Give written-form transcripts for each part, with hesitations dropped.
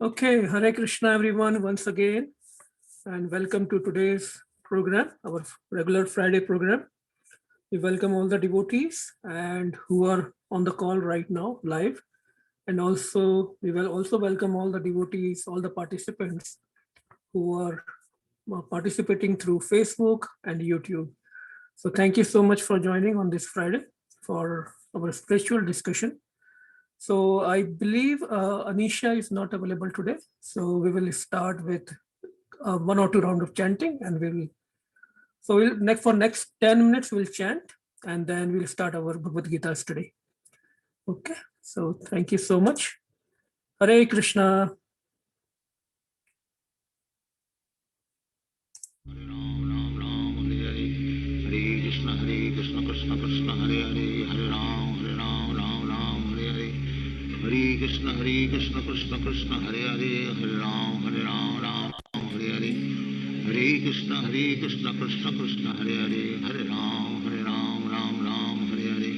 Okay, Hare Krishna, everyone, once again, and welcome to today's program, our regular Friday program. We welcome all the devotees and who are on the call right now, live, and also we will also welcome all the devotees, all the participants who are participating through Facebook and YouTube. So thank you so much for joining on this Friday for our spiritual discussion. So I believe Anisha is not available today. So we will start with one or two round of chanting, and we'll next for next 10 minutes we'll chant, and then we'll start our Bhagavad Gita study. Okay. So thank you so much. Hare Krishna. Hare Krishna, Krishna Krishna, Hare Hare, Hare Ram, Ram Ram, Hare Hare. Hare Krishna, Krishna Krishna, Hare Hare, Hare Ram, Ram Hare Hare. Hare Krishna, Krishna Krishna, Hare Hare, Hare Ram, Ram Hare Hare.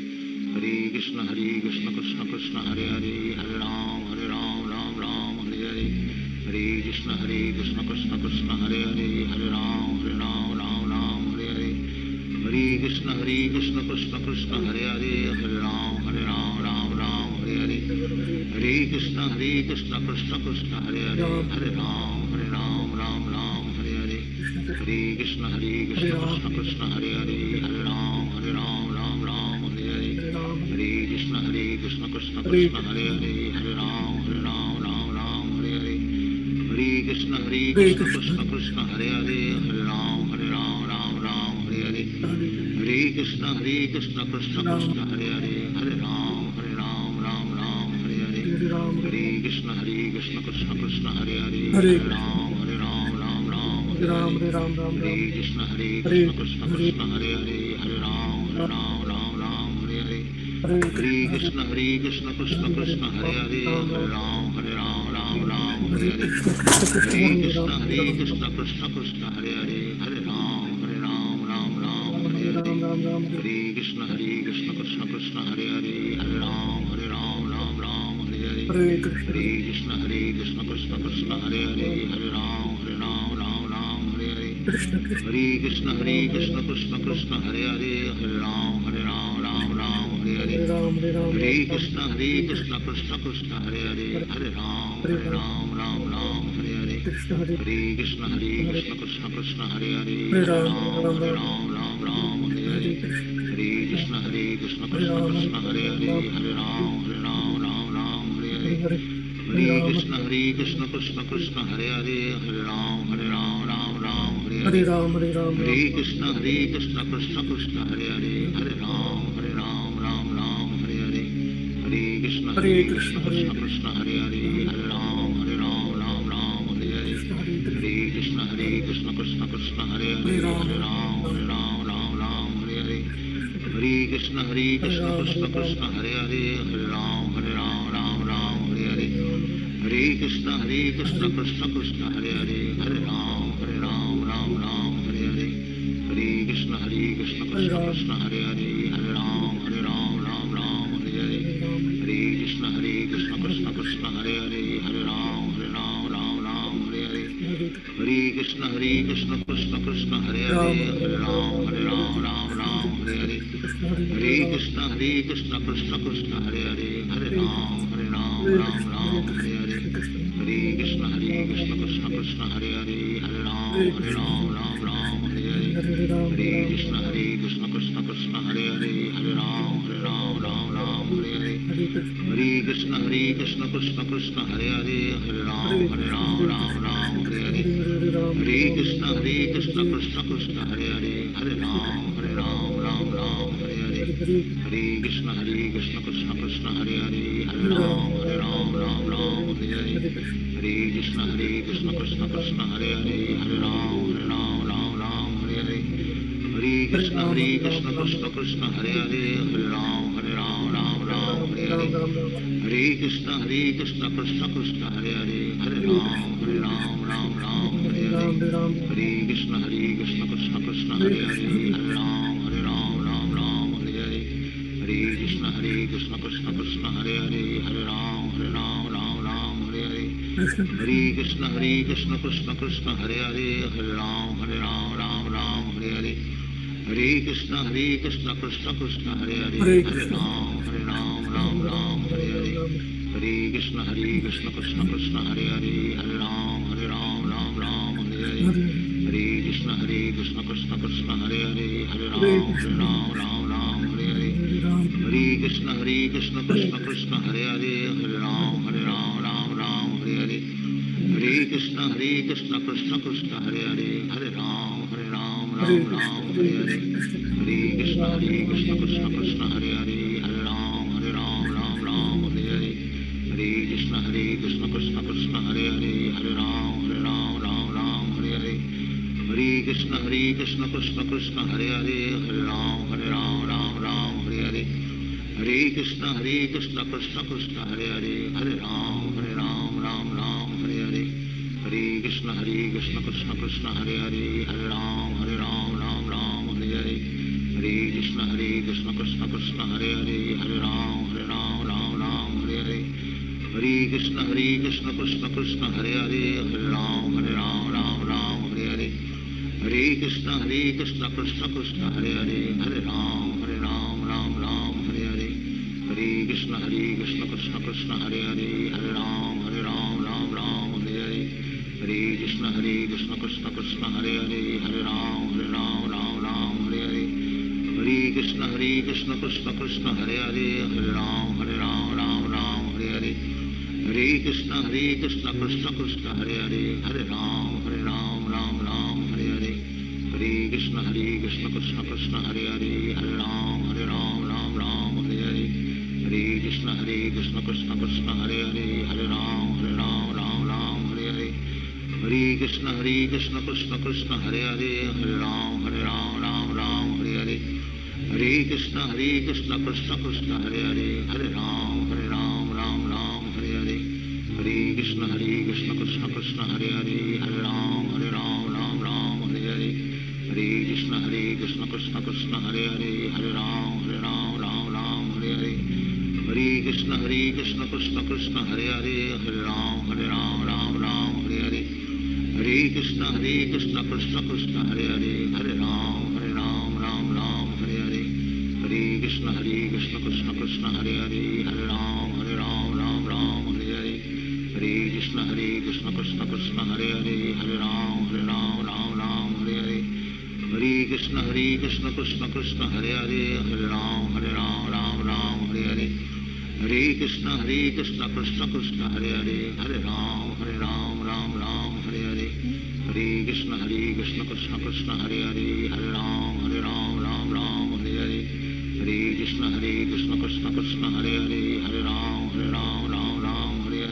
Hare Krishna, Krishna Krishna, Hare Hare, Hare Ram, Ram Hare Hare. Hare Krishna, Krishna Krishna, Hare Hare, Hare Ram, Ram Hare Hare. Hare Krishna, Krishna Krishna, Hare Hare, Hare Ram, Ram Hare Hare. Hare Krishna, Krishna Krishna, Hare Hare, Hare Ram, Ram Hare Hare. Hare Krishna, Krishna Krishna, Hare Hare, Hare Ram, Ram Hare Hare. Hare Krishna, Krishna Krishna, Hare Hare, Hare Ram, Ram Hare Hare. Hare Krishna, Krishna Krishna, Hare Hare, Hare Ram, Ram Hare Hare. Hare Krishna, Krishna Krishna, Hare Hare, Hare Ram, Ram Hare Hare. Hare Krishna, Krishna Krishna, Hare Hare, Hare Ram, Ram Hare Hare. Hare Krishna, Krishna Krishna, Hare Hare, Hare Ram, Ram Hare Hare. Hare Krishna, Krishna Krishna, Hare Hare, Hare Ram, Ram Hare Hare. Hare Krishna, Krishna Krishna, Hare Hare, Hare Ram, Ram Hare Hare. Hare Krishna, Krishna Krishna, Hare Hare, Hare Ram, Ram Hare Hare. Hare Krishna, Krishna Krishna, Hare Hare, Hare Ram, Ram Hare Hare. Hare Krishna, Krishna Krishna, Hare Hare, Hare Ram, Ram Hare Hare. Hare Krishna, Krishna Krishna, Hare Hare, Hare Ram, Ram Hare Hare. Hare Krishna, Krishna Krishna, Hare Hare, Hare Ram, Ram Hare Hare. Hare Krishna, Krishna Krishna, Hare Hare, Hare Ram, Hare Hare. Hare Krishna, Krishna Krishna, Hare Hare, Hare Ram, Ram Hare Hare. Hare Krishna, Krishna Krishna, Hare Hare, Hare Ram, Ram Hare Hare. Hare Krishna, Krishna Krishna, Hare Hare, Hare Ram, Ram Hare Hare. Hare Krishna, Krishna Krishna, Hare Hare, Hare Ram, Ram Hare Hare. Hare Krishna, Krishna Krishna, Hare Hare, Hare Ram, Ram Hare Hare. Hare Krishna, Krishna Krishna, Hare Hare, Hare Ram, Ram Hare Hare. Hare Krishna, Krishna Krishna, Hare Hare, Hare Ram, Ram Hare Hare. Hare Krishna, Krishna Krishna, Hare Hare, Hare Ram, Ram Hare Hare. Hare Krishna, Krishna Krishna, Hare Hare, Hare Ram, Ram Hare Hare. Hare Krishna, Krishna Krishna, Hare Hare, Hare Ram, Ram Hare Hare. Hare Krishna, Krishna Krishna, Hare Hare, Hare Ram, Ram Hare Hare. Hare Krishna, Krishna Krishna, Hare Hare, Hare Ram, Ram Hare Hare. Hare Krishna, Krishna Hare Hare, Hare Ram, Ram Hare Hare. Hare Krishna, Krishna Hare Hare, Hare Ram, Ram Hare Hare. Hare Krishna, Krishna Hare Hare, Hare Ram, Ram Hare Hare. Hare Krishna, Krishna Hare Hare, Hare Ram, Ram Hare Hare. Hare Krishna, Krishna Hare Hare, Hare Ram, Ram Hare Hare. Hare Krishna, Krishna Krishna, Hare Hare, Hare Ram, Ram Hare Hare. Hare Krishna, Krishna Hare Hare, Hare Ram, Ram Hare Hare. Hare Krishna, Krishna Krishna, Hare Hare, Hare Ram, Ram Hare Hare. Hare Krishna Krishna Krishna Hare Hare Hare Ram Ram Ram Hare Hare Hare Krishna Krishna Krishna Hare Hare Hare Hare Krishna. Ram Ram Hare Hare Hare Krishna Krishna Krishna Hare Hare Hare Ram Ram Hare Hare Hare Krishna Krishna Krishna Hare Hare Hare Hare Ram Krishna. Ram Hare Hare Hare Krishna Krishna Krishna Hare Hare Hare Ram Ram Hare Hare Hare Krishna Krishna Krishna Hare Hare Hare Ram Hare Ram Krishna. Hare Hare Hare Krishna. Krishna Hare Krishna. Krishna Ram Ram Krishna Ram Ram Krishna Ram. Hare Hare Hare Ram Hare Hare Krishna Krishna Krishna Hare Hare Hare Ram Hare Hare Hare Krishna Krishna Krishna Hare Hare Hare Ram Hare Hare Hare Krishna Krishna Krishna Hare Hare Hare Ram Hare Hare Hare Krishna Krishna Krishna Hare Hare Hare Ram Hare Hare Hare Krishna Krishna Krishna Hare Hare Hare Ram Hare Hare Hare Krishna Krishna Krishna Hare Hare Hare Ram Hare Hare Hare Krishna Krishna Krishna Hare Hare Hare Ram Hare Hare Hare Krishna Krishna Krishna Hare Hare Hare Ram Hare Hare Hare Krishna Krishna Krishna Hare Hare Hare Ram Hare Hare Hare Krishna Krishna Krishna Hare Hare Hare Ram Hare Hare Hare Krishna Krishna Krishna Hare Hare Hare Ram Hare Hare Hare Krishna Krishna Krishna Hare Hare Hare Ram Hare Hare Hare Krishna Krishna Krishna Hare Hare Hare Ram Hare Hare Hare Krishna Krishna Krishna Hare Hare Hare Ram Hare Hare Hare Krishna Krishna Krishna Hare Hare Hare Ram Hare Hare Hare Krishna Krishna Krishna Hare Hare Hare Ram Hare Hare Hare Krishna Krishna Krishna Hare Hare Hare Ram Hare Hare Hare Krishna Krishna Krishna Hare Hare Hare Ram Hare Hare Hare Krishna Krishna Krishna Hare Hare Hare Ram Hare Hare Hare Krishna Krishna Krishna Hare Hare Hare Ram Hare Hare Hare Krishna Krishna Krishna Hare Hare Hare Ram Hare Hare Hare Krishna Krishna Krishna Hare Hare Hare Ram Hare Hare Hare Krishna Krishna Krishna Hare Hare Hare Ram Hare Hare Hare Krishna Krishna Krishna Hare Hare Hare Ram Hare Hare Hare Krishna Krishna Krishna Hare Hare Hare Ram Hare Hare Hare Krishna Krishna Krishna Hare Hare Hare Ram Hare Hare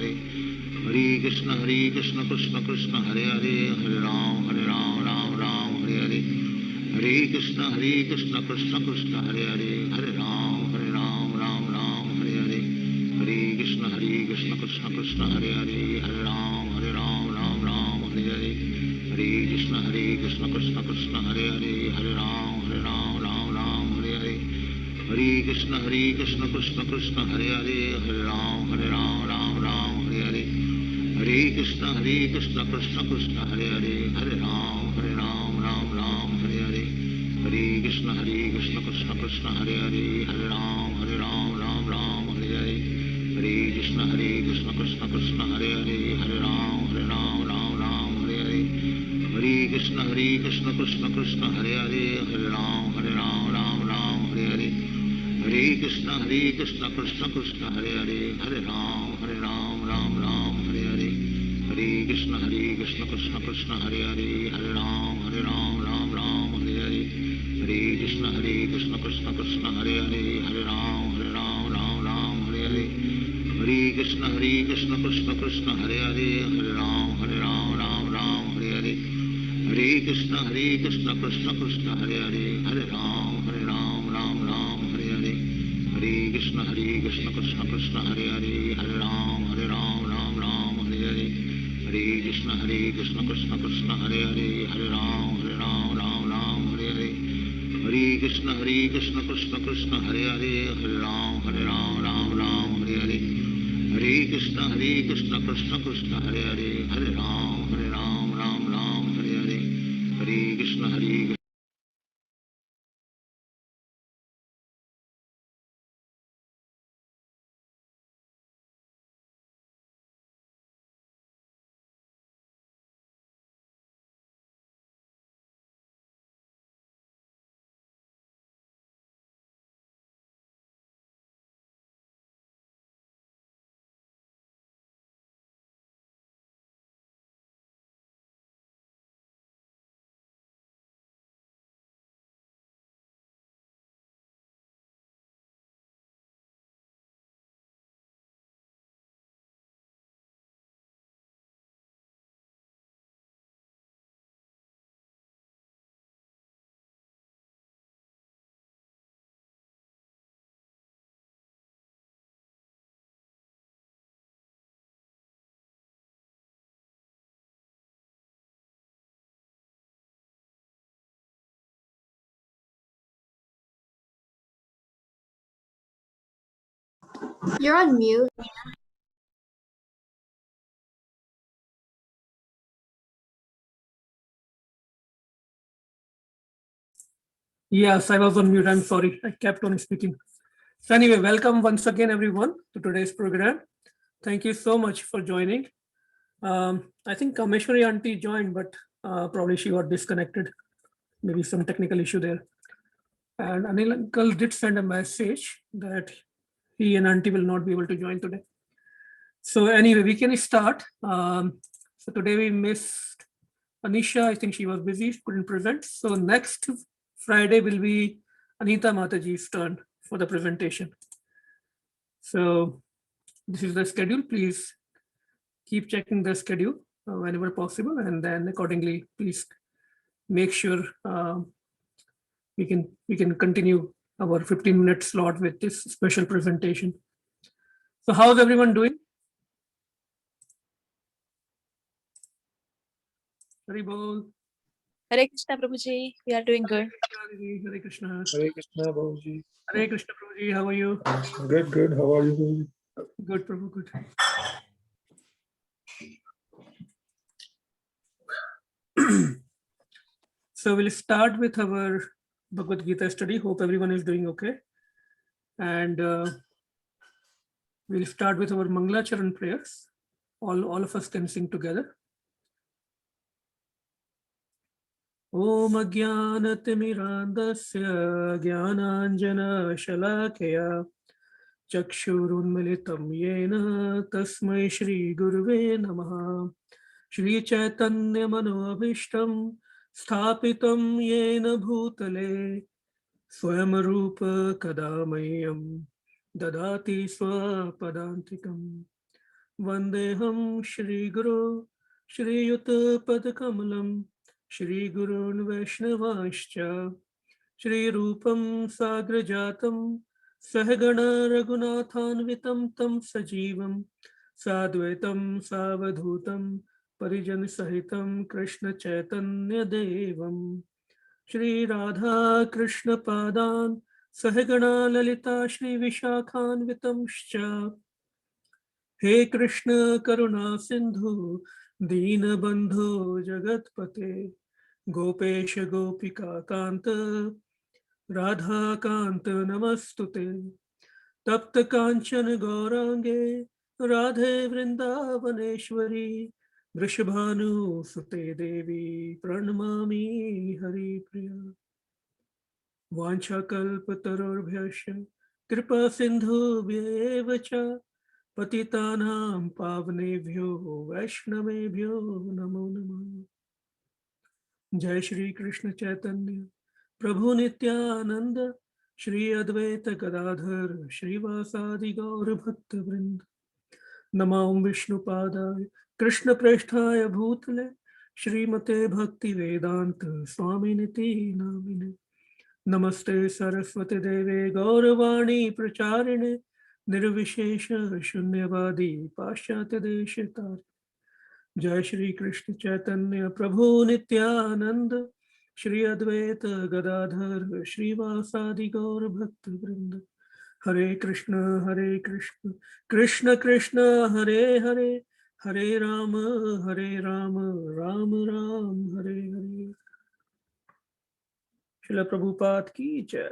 Hare Krishna Krishna Krishna Hare Hare Hare Ram Hare Hare Hare Krishna Krishna Krishna Hare Hare Hare Ram Hare Hare Hare Krishna Krishna Krishna Hare Hare Hare Ram Hare Hare Hare Krishna Krishna Krishna Hare Hare Hare Ram Hare Hare Hare Krishna Krishna Krishna Hare Hare Hare Ram Hare Hare Hare Krishna Krishna Krishna Hare Hare Hare Ram Hare Hare Hare Krishna Krishna Krishna Hare Hare Hare Ram Hare Hare Hare Krishna Krishna Krishna Hare Hare Hare Ram Hare Hare Hare Krishna Krishna Krishna Hare Hare Hare Ram Hare Hare Hare Krishna Krishna Krishna Hare Hare Hare Ram Hare Hare Hare Krishna Krishna Krishna Hare Hare Hare Ram Hare Hare Hare Krishna Krishna Krishna Hare Hare Hare Ram Hare Hare Hare Krishna Krishna Krishna Hare Hare Hare Ram Hare Hare Hare Krishna Krishna Krishna Hare Hare Hare Ram Hare Hare Hare Krishna Krishna Krishna Hare Hare Hare Ram Hare Hare Hare Krishna Krishna Krishna Hare Hare Hare Ram Hare Hare Hare Krishna Krishna Krishna Hare Hare Hare Ram Ram Ram Hare Hare Hare Krishna Krishna. You're on mute. Yes, I was on mute. I'm sorry. I kept on speaking. So anyway, welcome once again, everyone, to today's program. Thank you so much for joining. I think Kameshwari auntie joined, but probably she got disconnected. Maybe some technical issue there. And Anil uncle did send a message that he and auntie will not be able to join today. So anyway, we can start. So today we missed Anisha. I think she was busy, couldn't present. So next Friday will be Anita Mataji's turn for the presentation. So this is the schedule. Please keep checking the schedule whenever possible, and then accordingly, please make sure we can continue our 15-minute slot with this special presentation. So how's everyone doing? Hari Bol. Hare Krishna Prabhuji, we are doing good. Hare Krishna. Hare Krishna, Babuji. Hare Krishna Prabhuji, how are you? Good. How are you, Babuji? Good, Prabhu, good. So we'll start with our Bhagavad Gita study. Hope everyone is doing okay. And we'll start with our Mangalacharan prayers. All of us can sing together. Om Ajnanatimirandasya Jnananjana Shalakaya Chakshurunmilitam Yena Tasmai Shri Guruve Namaha Shri Chaitanya Manoabhishtam Sthapitam Yena Bhutale Swayam Rupa Kadamayam Dadati Swapadantikam Vandeham Shri Guru Shri Yuta Padakamalam Shri Gurun Vaishnavascha Shri Rupam Sagrajatam Sahagana Raghunathanvitam Tam Sajivam Sadvaitam Savadhutam Parijan Sahitam Krishna Chaitanya Devam Shri Radha Krishna Padan Sahagana Lalita Shri Vishakhanvitam Shcha He Krishna Karuna Sindhu Dina Bandhu Jagatpate Gopesha Gopika Kanta Radha Kanta Namastute Tapta Kanchan Gaurange Radhe Vrindavaneshwari Vrishabhanu Sute Devi Pranamami Hari Priya Vancha Kalpatarobhyasya Kripa Sindhu Bhyevacha Patitanam Pavnebhyo Vaishnavebhyo Namo Namah Jai Shri Krishna Chaitanya Prabhu Nityananda Shri Advaita Gadadhar Shri Vasadi Gaur Bhakta Vrind Namam Vishnu Padaya Krishna Presthaya Bhutale Shri Mate Bhakti Vedanta Swami Niti Namine Namaste Saraswati Deve Gauravani Pracharine Nirvishesha Shunyavadi Paschatya Deshatari Jai Shri Krishna Chaitanya Prabhu Nityananda Shri Advaita Gadadhar Shri Vasadi Gaur Bhakta Vrinda Hare Krishna, Krishna Krishna, Hare Hare, Hare Rama, Rama Ram, Hare Hare. Srila Prabhupada ki jai.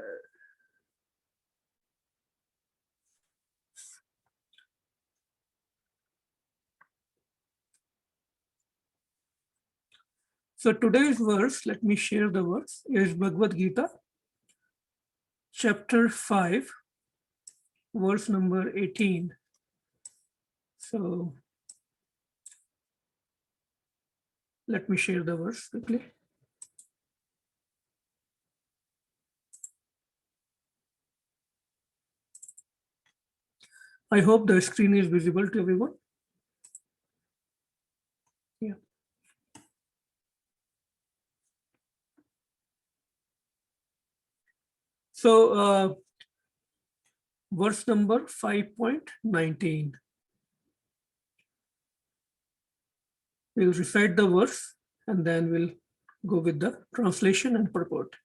So today's verse, let me share the verse, is Bhagavad Gita, chapter 5, verse number 18. So let me share the verse quickly. I hope the screen is visible to everyone. Yeah. So verse number 5.19. We'll recite the verse and then we'll go with the translation and purport.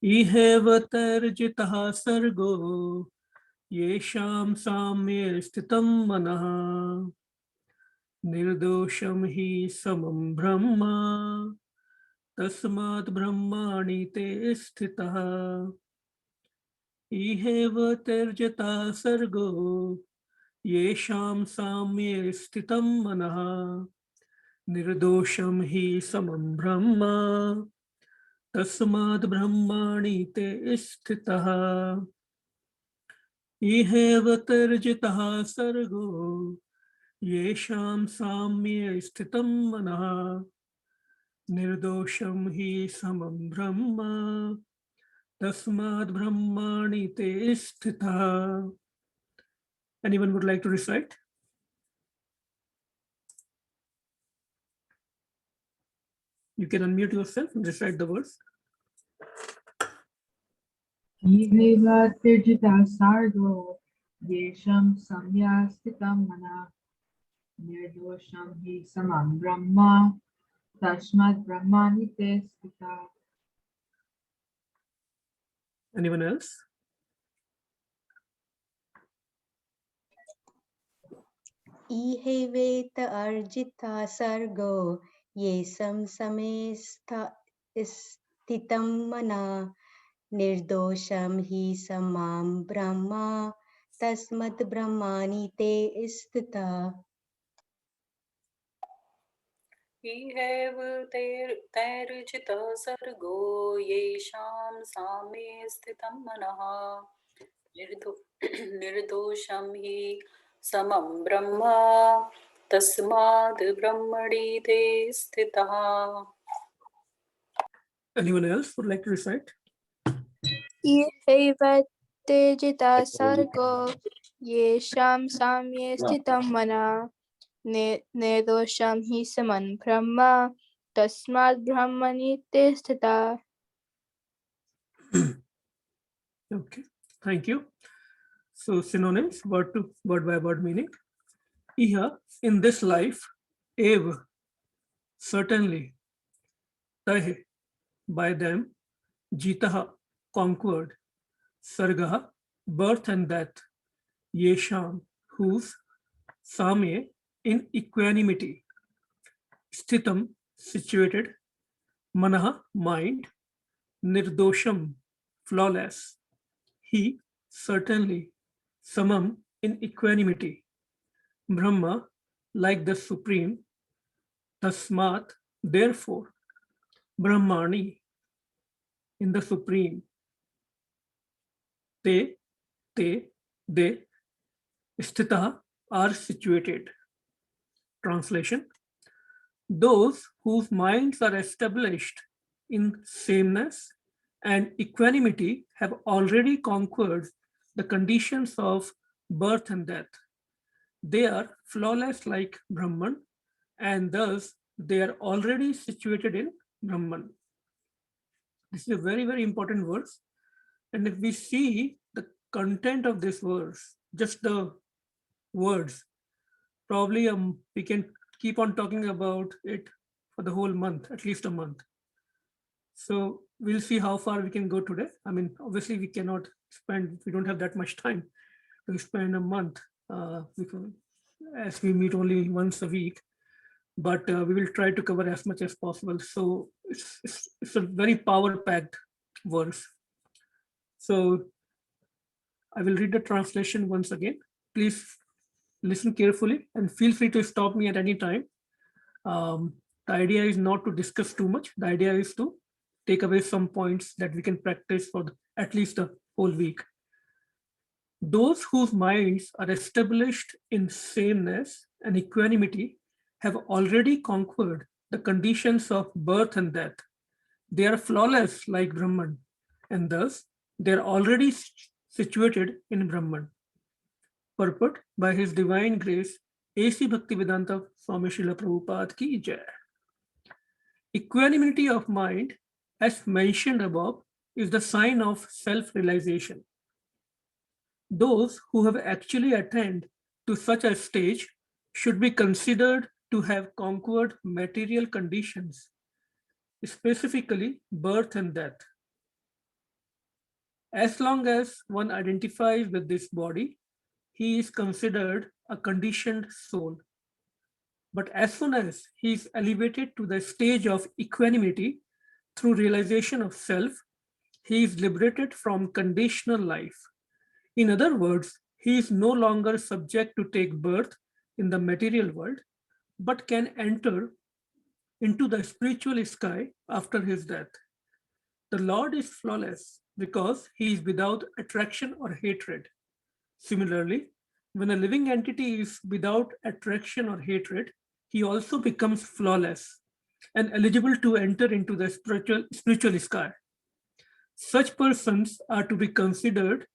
Ihevatarjitah sargo yesham samye sthitam manaha nirdosham hi samam brahma tasmat brahmani te sthitah. Ihevatarjitah sargo yesham samye sthitam manaha nirdosham hi samam brahma tasmad brahmani te sthitah. Ihevatarjitah sargo yesham samye sthitam manaha nirdosham hi samam brahma tasmad brahmani te sthitah. Anyone would like to recite? You can unmute yourself and recite the verse. Ihevatirjita sargo yesham samyastitam mana nirdosham hi samam brahma tasmad brahmani te sthita. Anyone else? Ihevet arjita sargo yesam same sthitam mana nirdosham hi samam brahma tasmat brahmani te sthita. Ihevatarjitah sargo yesham same sthitam manaha nirdosham hi samam brahma tasmad brahmani te sthitah. Anyone else would like to recite? Ihevatirjitah sargo yesham samye sthitam mana nirdosham hi samam brahma tasmad brahmani te sthitah. Okay, thank you. So synonyms, word by word meaning. Iha, in this life, ev, certainly, tahe, by them, jitaha, conquered, sargaha, birth and death, yesham, whose, samye, in equanimity, sthitam, situated, manaha, mind, nirdosham, flawless, he, certainly, samam, in equanimity, Brahma, like the Supreme, Tasmat, therefore, Brahmani, in the Supreme, they, Sthita, are situated. Translation: those whose minds are established in sameness and equanimity have already conquered the conditions of birth and death. They are flawless like Brahman, and thus they are already situated in Brahman. This is a very, very important verse. And if we see the content of this verse, just the words, probably we can keep on talking about it for the whole month, at least a month. So we'll see how far we can go today. I mean, obviously we cannot spend, we don't have that much time to spend a month as we meet only once a week, but we will try to cover as much as possible. So it's a very power-packed verse. So I will read the translation once again. Please listen carefully and feel free to stop me at any time. The idea is not to discuss too much. The idea is to take away some points that we can practice for at least a whole week. Those whose minds are established in sameness and equanimity have already conquered the conditions of birth and death. They are flawless like Brahman, and thus they are already situated in Brahman. Purport by His Divine Grace, A.C. Bhaktivedanta Swami Srila Prabhupada ki jai. Equanimity of mind, as mentioned above, is the sign of self-realization. Those who have actually attained to such a stage should be considered to have conquered material conditions, specifically birth and death. As long as one identifies with this body, he is considered a conditioned soul. But as soon as he is elevated to the stage of equanimity through realization of self, he is liberated from conditional life. In other words, he is no longer subject to take birth in the material world, but can enter into the spiritual sky after his death. The Lord is flawless because he is without attraction or hatred. Similarly, when a living entity is without attraction or hatred, he also becomes flawless and eligible to enter into the spiritual sky. Such persons are to be considered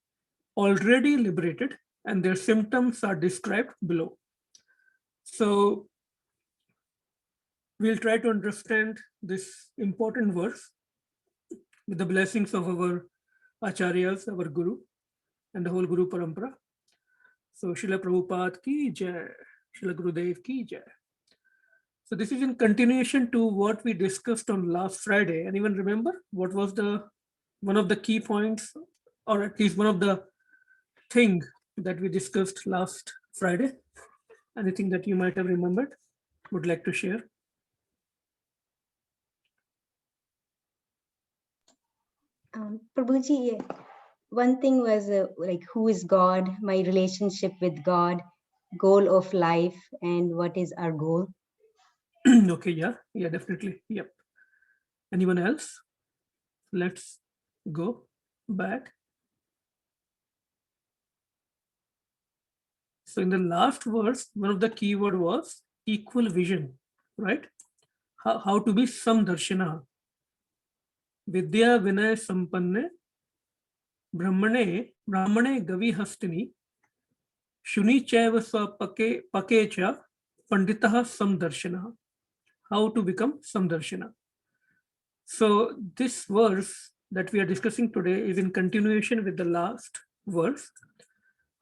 already liberated, and their symptoms are described below. So we'll try to understand this important verse with the blessings of our acharyas, our guru, and the whole Guru Parampara. So Srila Prabhupada ki jai, Srila Gurudev ki jai. So this is in continuation to what we discussed on last Friday. Anyone remember what was one of the key points, or at least one of the thing that we discussed last Friday? Anything that you might have remembered, would like to share? Prabhuji, one thing was like, who is God, my relationship with God, goal of life, and what is our goal? Okay, yeah, definitely. Yep. Anyone else? Let's go back. So in the last verse, one of the keyword was equal vision, right? How to be samdarshana. Vidya vinay sampanne brahmane gavi hastini shuni chaiva swa pakecha panditah samdarshana. How to become samdarshana. So this verse that we are discussing today is in continuation with the last verse.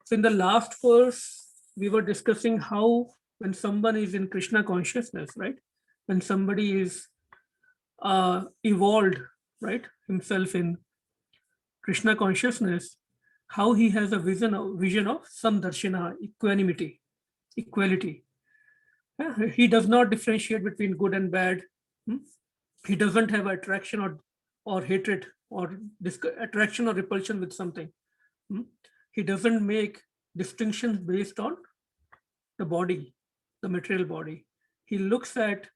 So in the last verse, we were discussing how when someone is in Krishna consciousness, right? When somebody is evolved, right, himself in Krishna consciousness, how he has a vision of samdarshana, equanimity, equality. He does not differentiate between good and bad. He doesn't have attraction or hatred or attraction or repulsion with something. He doesn't make distinctions based on the body, the material body. He looks at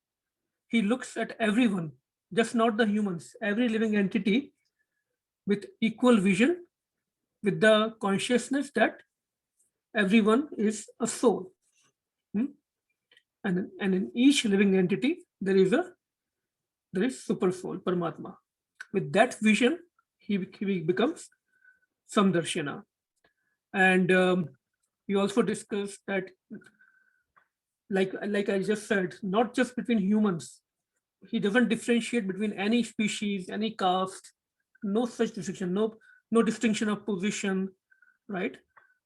everyone, just not the humans, every living entity with equal vision, with the consciousness that everyone is a soul. And in each living entity, there is super soul, Paramatma. With that vision, he becomes samdarshana. And we also discussed that, like I just said, not just between humans. He doesn't differentiate between any species, any caste, no such distinction, no distinction of position, right?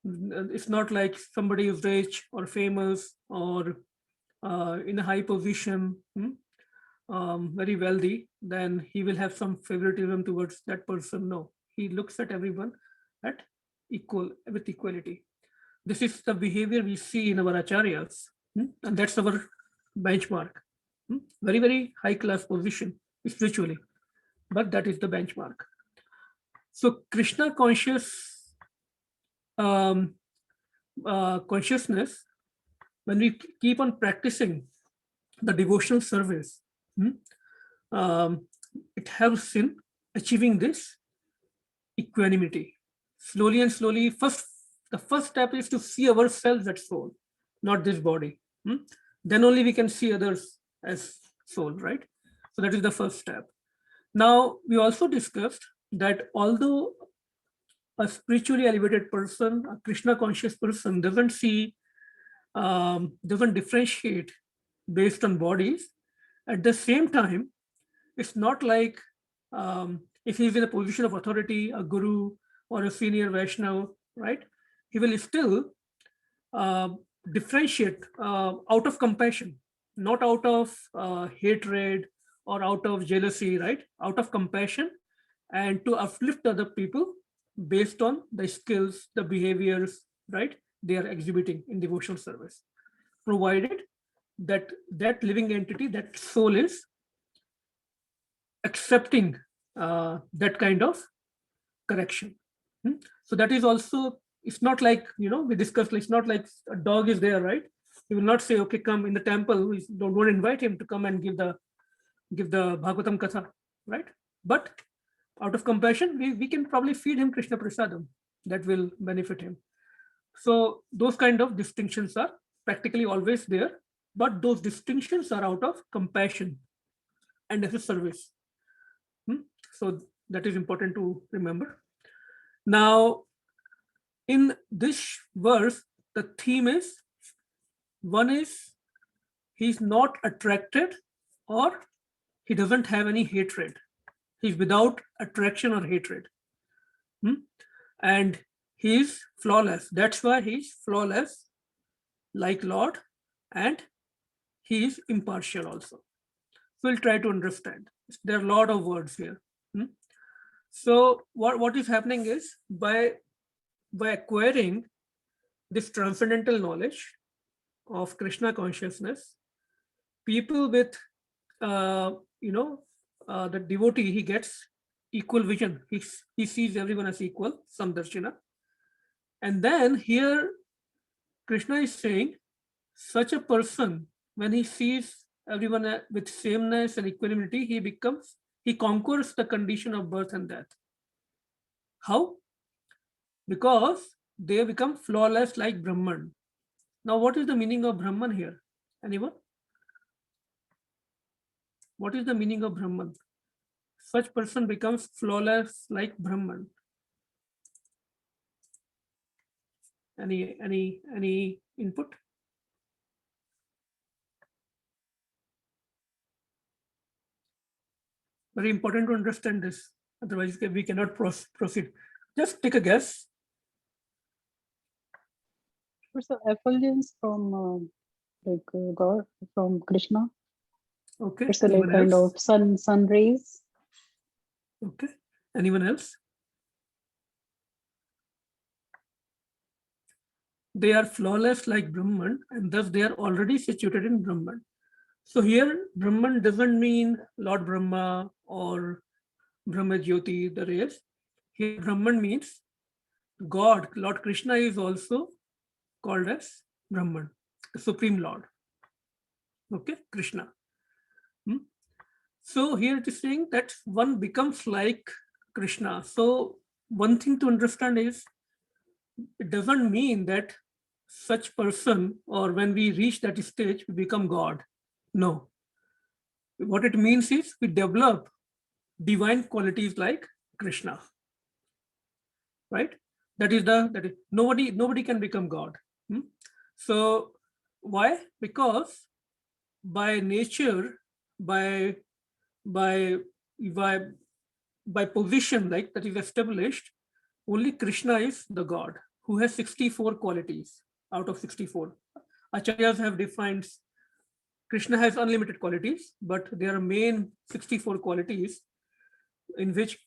It's not like somebody is rich or famous or in a high position. very wealthy, then he will have some favoritism towards that person. No, he looks at everyone at equal, with equality. This is the behavior we see in our acharyas, and that's our benchmark. Very, very high class position spiritually, but that is the benchmark. So Krishna consciousness, when we keep on practicing the devotional service, it helps in achieving this equanimity. Slowly and slowly, the first step is to see ourselves as soul, not this body. Then only we can see others as soul, right? So that is the first step. Now, we also discussed that although a spiritually elevated person, a Krishna conscious person doesn't differentiate based on bodies, at the same time, it's not like if he's in a position of authority, a guru or a senior Vaishnava, right? He will still differentiate out of compassion, not out of hatred or out of jealousy, right? Out of compassion, and to uplift other people based on the skills, the behaviors, right? They are exhibiting in devotional service, provided that that living entity, that soul is accepting that kind of correction. So that is also, it's not like, we discussed, it's not like a dog is there, right? He will not say, okay, come in the temple. We don't invite him to come and give the Bhagavatam Katha, right? But out of compassion, we can probably feed him Krishna Prasadam. That will benefit him. So those kind of distinctions are practically always there, but those distinctions are out of compassion and as a service. So that is important to remember. Now, in this verse, the theme is, one is he's not attracted or he doesn't have any hatred. He's without attraction or hatred. And he's flawless. That's why he's flawless, like Lord, and he is impartial also. So we'll try to understand. There are a lot of words here. So what is happening is, by acquiring this transcendental knowledge of Krishna consciousness, people with the devotee, he gets equal vision. He sees everyone as equal, samdarshana. And then here Krishna is saying, such a person, when he sees everyone with sameness and equanimity, he conquers the condition of birth and death. How? Because they become flawless like Brahman. Now, what is the meaning of Brahman here? Anyone? What is the meaning of Brahman? Such person becomes flawless like Brahman. Any input? Very important to understand this. Otherwise, we cannot proceed. Just take a guess. It's an effulgence from God, from Krishna. Okay. It's a like kind of sun rays. Okay. Anyone else? They are flawless like Brahman, and thus they are already situated in Brahman. So here, Brahman doesn't mean Lord Brahma or Brahma Jyoti, the rays. Here, Brahman means God. Lord Krishna is also called as Brahman, the Supreme Lord. Okay, Krishna. So here it is saying that one becomes like Krishna. So one thing to understand is, it doesn't mean that such person, or when we reach that stage, we become God. No. What it means is we develop divine qualities like Krishna. Right? That is nobody can become God. So why? Because by nature, by position, like that is established, only Krishna is the God who has 64 qualities out of 64. Acharyas have defined Krishna has unlimited qualities, but there are main 64 qualities in which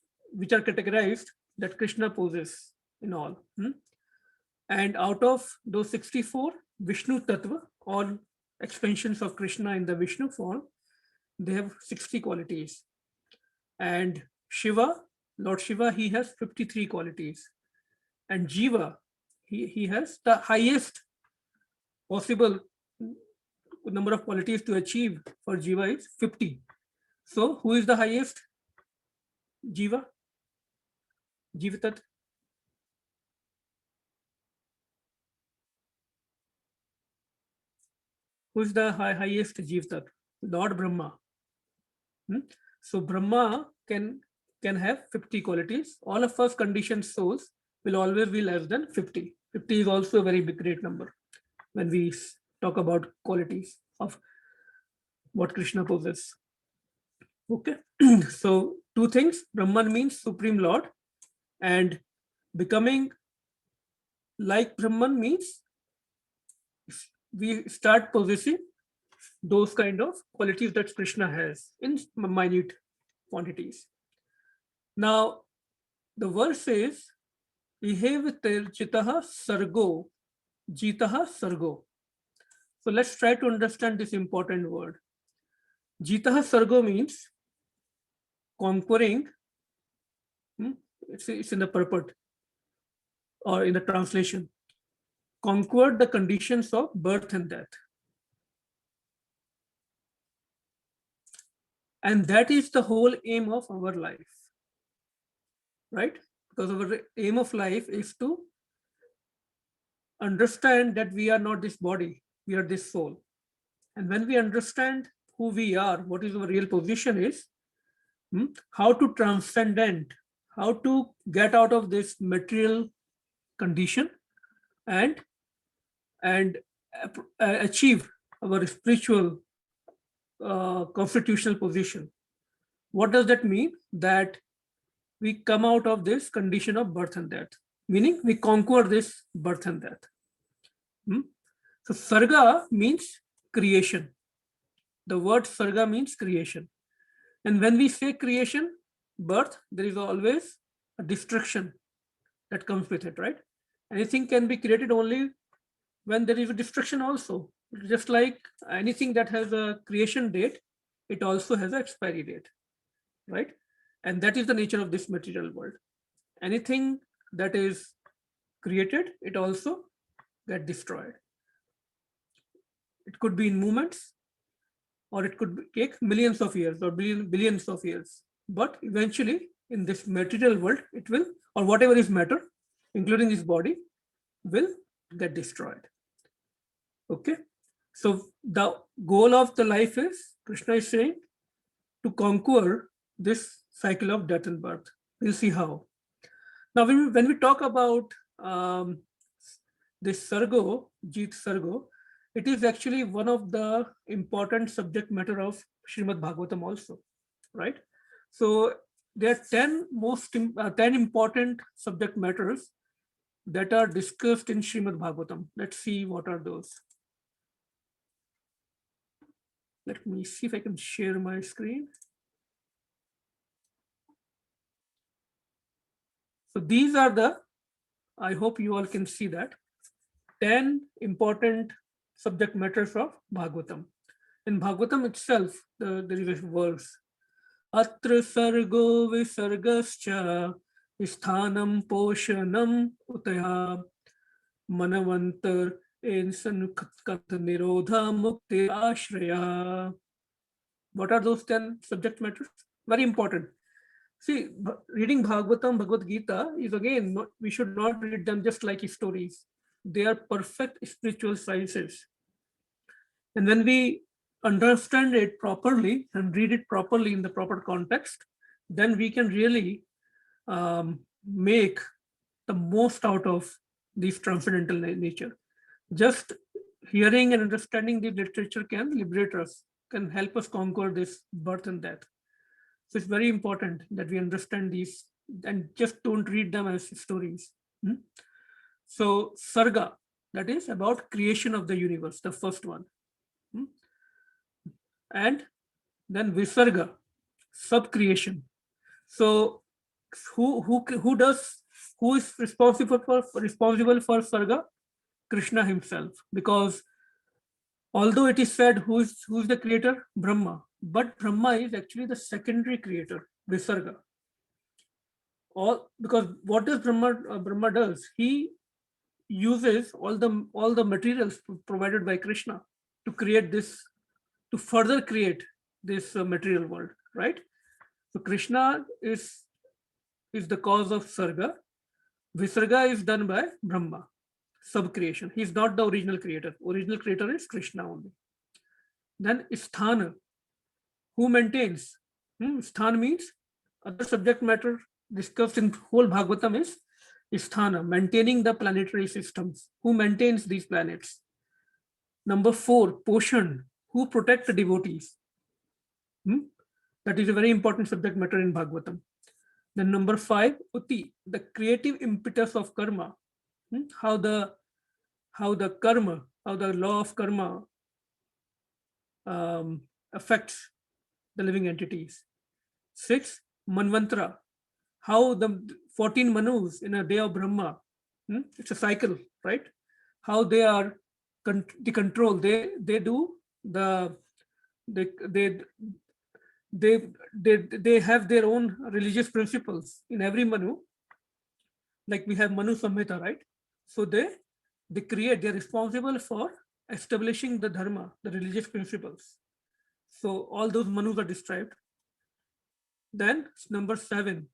are categorized that Krishna possesses in all. And out of those 64, Vishnu Tattva, all expansions of Krishna in the Vishnu form, they have 60 qualities. And Shiva, Lord Shiva, he has 53 qualities. And Jiva, he has the highest possible number of qualities to achieve for Jiva is 50. So who is the highest? Jiva? Jivatat? Who is the highest Jivatat? Lord Brahma. So Brahma can have 50 qualities. All of us conditioned souls will always be less than 50. 50 is also a very big, great number when we talk about qualities of what Krishna possesses. Okay, so two things. Brahman means Supreme Lord, and becoming like Brahman means we start possessing those kind of qualities that Krishna has in minute quantities. Now, the verse says, Ihev Jitaha Sargo, Jitaha Sargo. So let's try to understand this important word. Jitaha Sargo means conquering. It's in the purport or in the translation. Conquered the conditions of birth and death. And that is the whole aim of our life, right? Because our aim of life is to understand that we are not this body, we are this soul. And when we understand who we are, what is our real position is, how to transcend, how to get out of this material condition and achieve our spiritual constitutional position. What does that mean? That we come out of this condition of birth and death, meaning we conquer this birth and death. So Sarga means creation. The word Sarga means creation. And when we say creation, birth, there is always a destruction that comes with it, right? Anything can be created only when there is a destruction also. Just like anything that has a creation date, it also has an expiry date, right? And that is the nature of this material world. Anything that is created, it also gets destroyed. It could be in moments, or it could take millions of years or billions of years. But eventually, in this material world, it will, or whatever is matter, including this body, will get destroyed. Okay. So the goal of the life is, Krishna is saying, to conquer this cycle of death and birth. We'll see how. Now, when we talk about this Sargo, Jit Sargo, it is actually one of the important subject matter of Srimad Bhagavatam also, right? So there are 10 important subject matters that are discussed in Srimad Bhagavatam. Let's see what are those. Let me see if I can share my screen. So these are the, I hope you all can see that, 10 important subject matters of Bhagavatam. In Bhagavatam itself, there is a verse. Atra sargo visargascha sthanam poshanam utaya manavantar ensankat nirodha mukti ashraya. What are those 10 subject matters? Very important. See, reading Bhagavatam, Bhagavad Gita is again, we should not read them just like stories. They are perfect spiritual sciences. And when we understand it properly and read it properly in the proper context, then we can really make the most out of this transcendental nature. Just hearing and understanding the literature can liberate us, can help us conquer this birth and death. So it's very important that we understand these and just don't read them as stories. So Sarga, that is about creation of the universe, the first one. and then Visarga, sub-creation. So who is responsible for Sarga? Krishna himself, because although it is said who is the creator? Brahma, but Brahma is actually the secondary creator, Visarga. Because what does Brahma does? He uses all the materials provided by Krishna to create this, to further create this material world, right? So Krishna is the cause of Sarga. Visarga is done by Brahma, sub-creation. He's not the original creator. Original creator is Krishna only. Then Sthana, who maintains? Sthana means other subject matter discussed in whole Bhagavatam is Sthana, maintaining the planetary systems. Who maintains these planets? Number 4, Poshan, who protect the devotees. That is a very important subject matter in Bhagavatam. Then number 5, Uti, the creative impetus of karma. How the law of karma affects the living entities. 6, Manvantara, how the 14 Manus in a day of Brahma, it's a cycle, right? How they are the control, they do the they have their own religious principles in every Manu. Like we have Manu Samhita, right? So they're responsible for establishing the dharma, the religious principles. So all those Manus are described. Then number 7,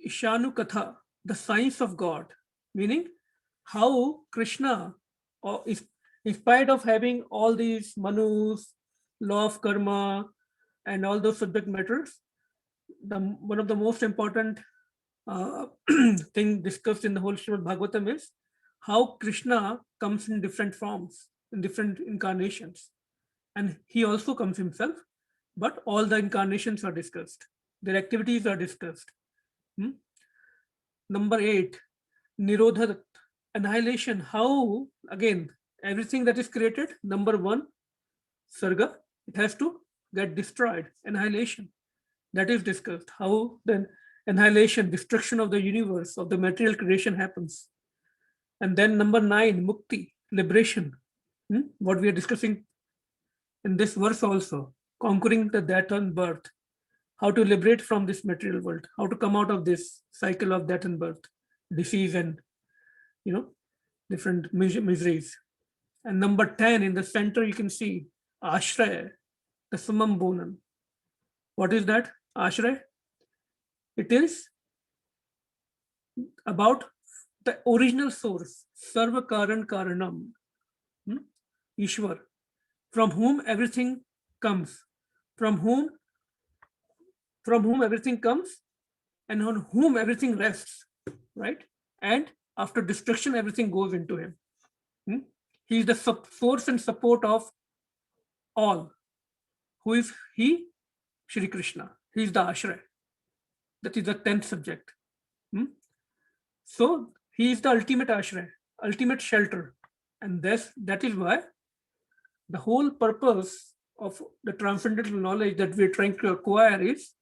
Ishanu Katha, the science of God, meaning how Krishna, in spite of having all these Manus, law of karma, and all those subject matters, one of the most important thing discussed in the whole Srimad Bhagavatam is how Krishna comes in different forms, in different incarnations. And he also comes himself, but all the incarnations are discussed. Their activities are discussed. Number 8, Nirodha, annihilation. How, again, everything that is created, number 1, Sarga, it has to get destroyed, annihilation. That is discussed. How then annihilation, destruction of the universe, of the material creation happens. And then number 9, Mukti, liberation. What we are discussing in this verse also, conquering the death and birth, how to liberate from this material world, how to come out of this cycle of death and birth, disease and different miseries. And number 10, in the center you can see Ashraya, the Samam Bonam. What is that? Ashraya? It is about the original source, Sarva Karan Karanam, Ishwar, from whom everything comes, from whom everything comes, and on whom everything rests, right? And after destruction, everything goes into him. He is the source and support of all. Who is he? Shri Krishna. He is the Ashraya. That is the 10th subject. So he is the ultimate Ashraya, ultimate shelter. And that is why the whole purpose of the transcendental knowledge that we are trying to acquire is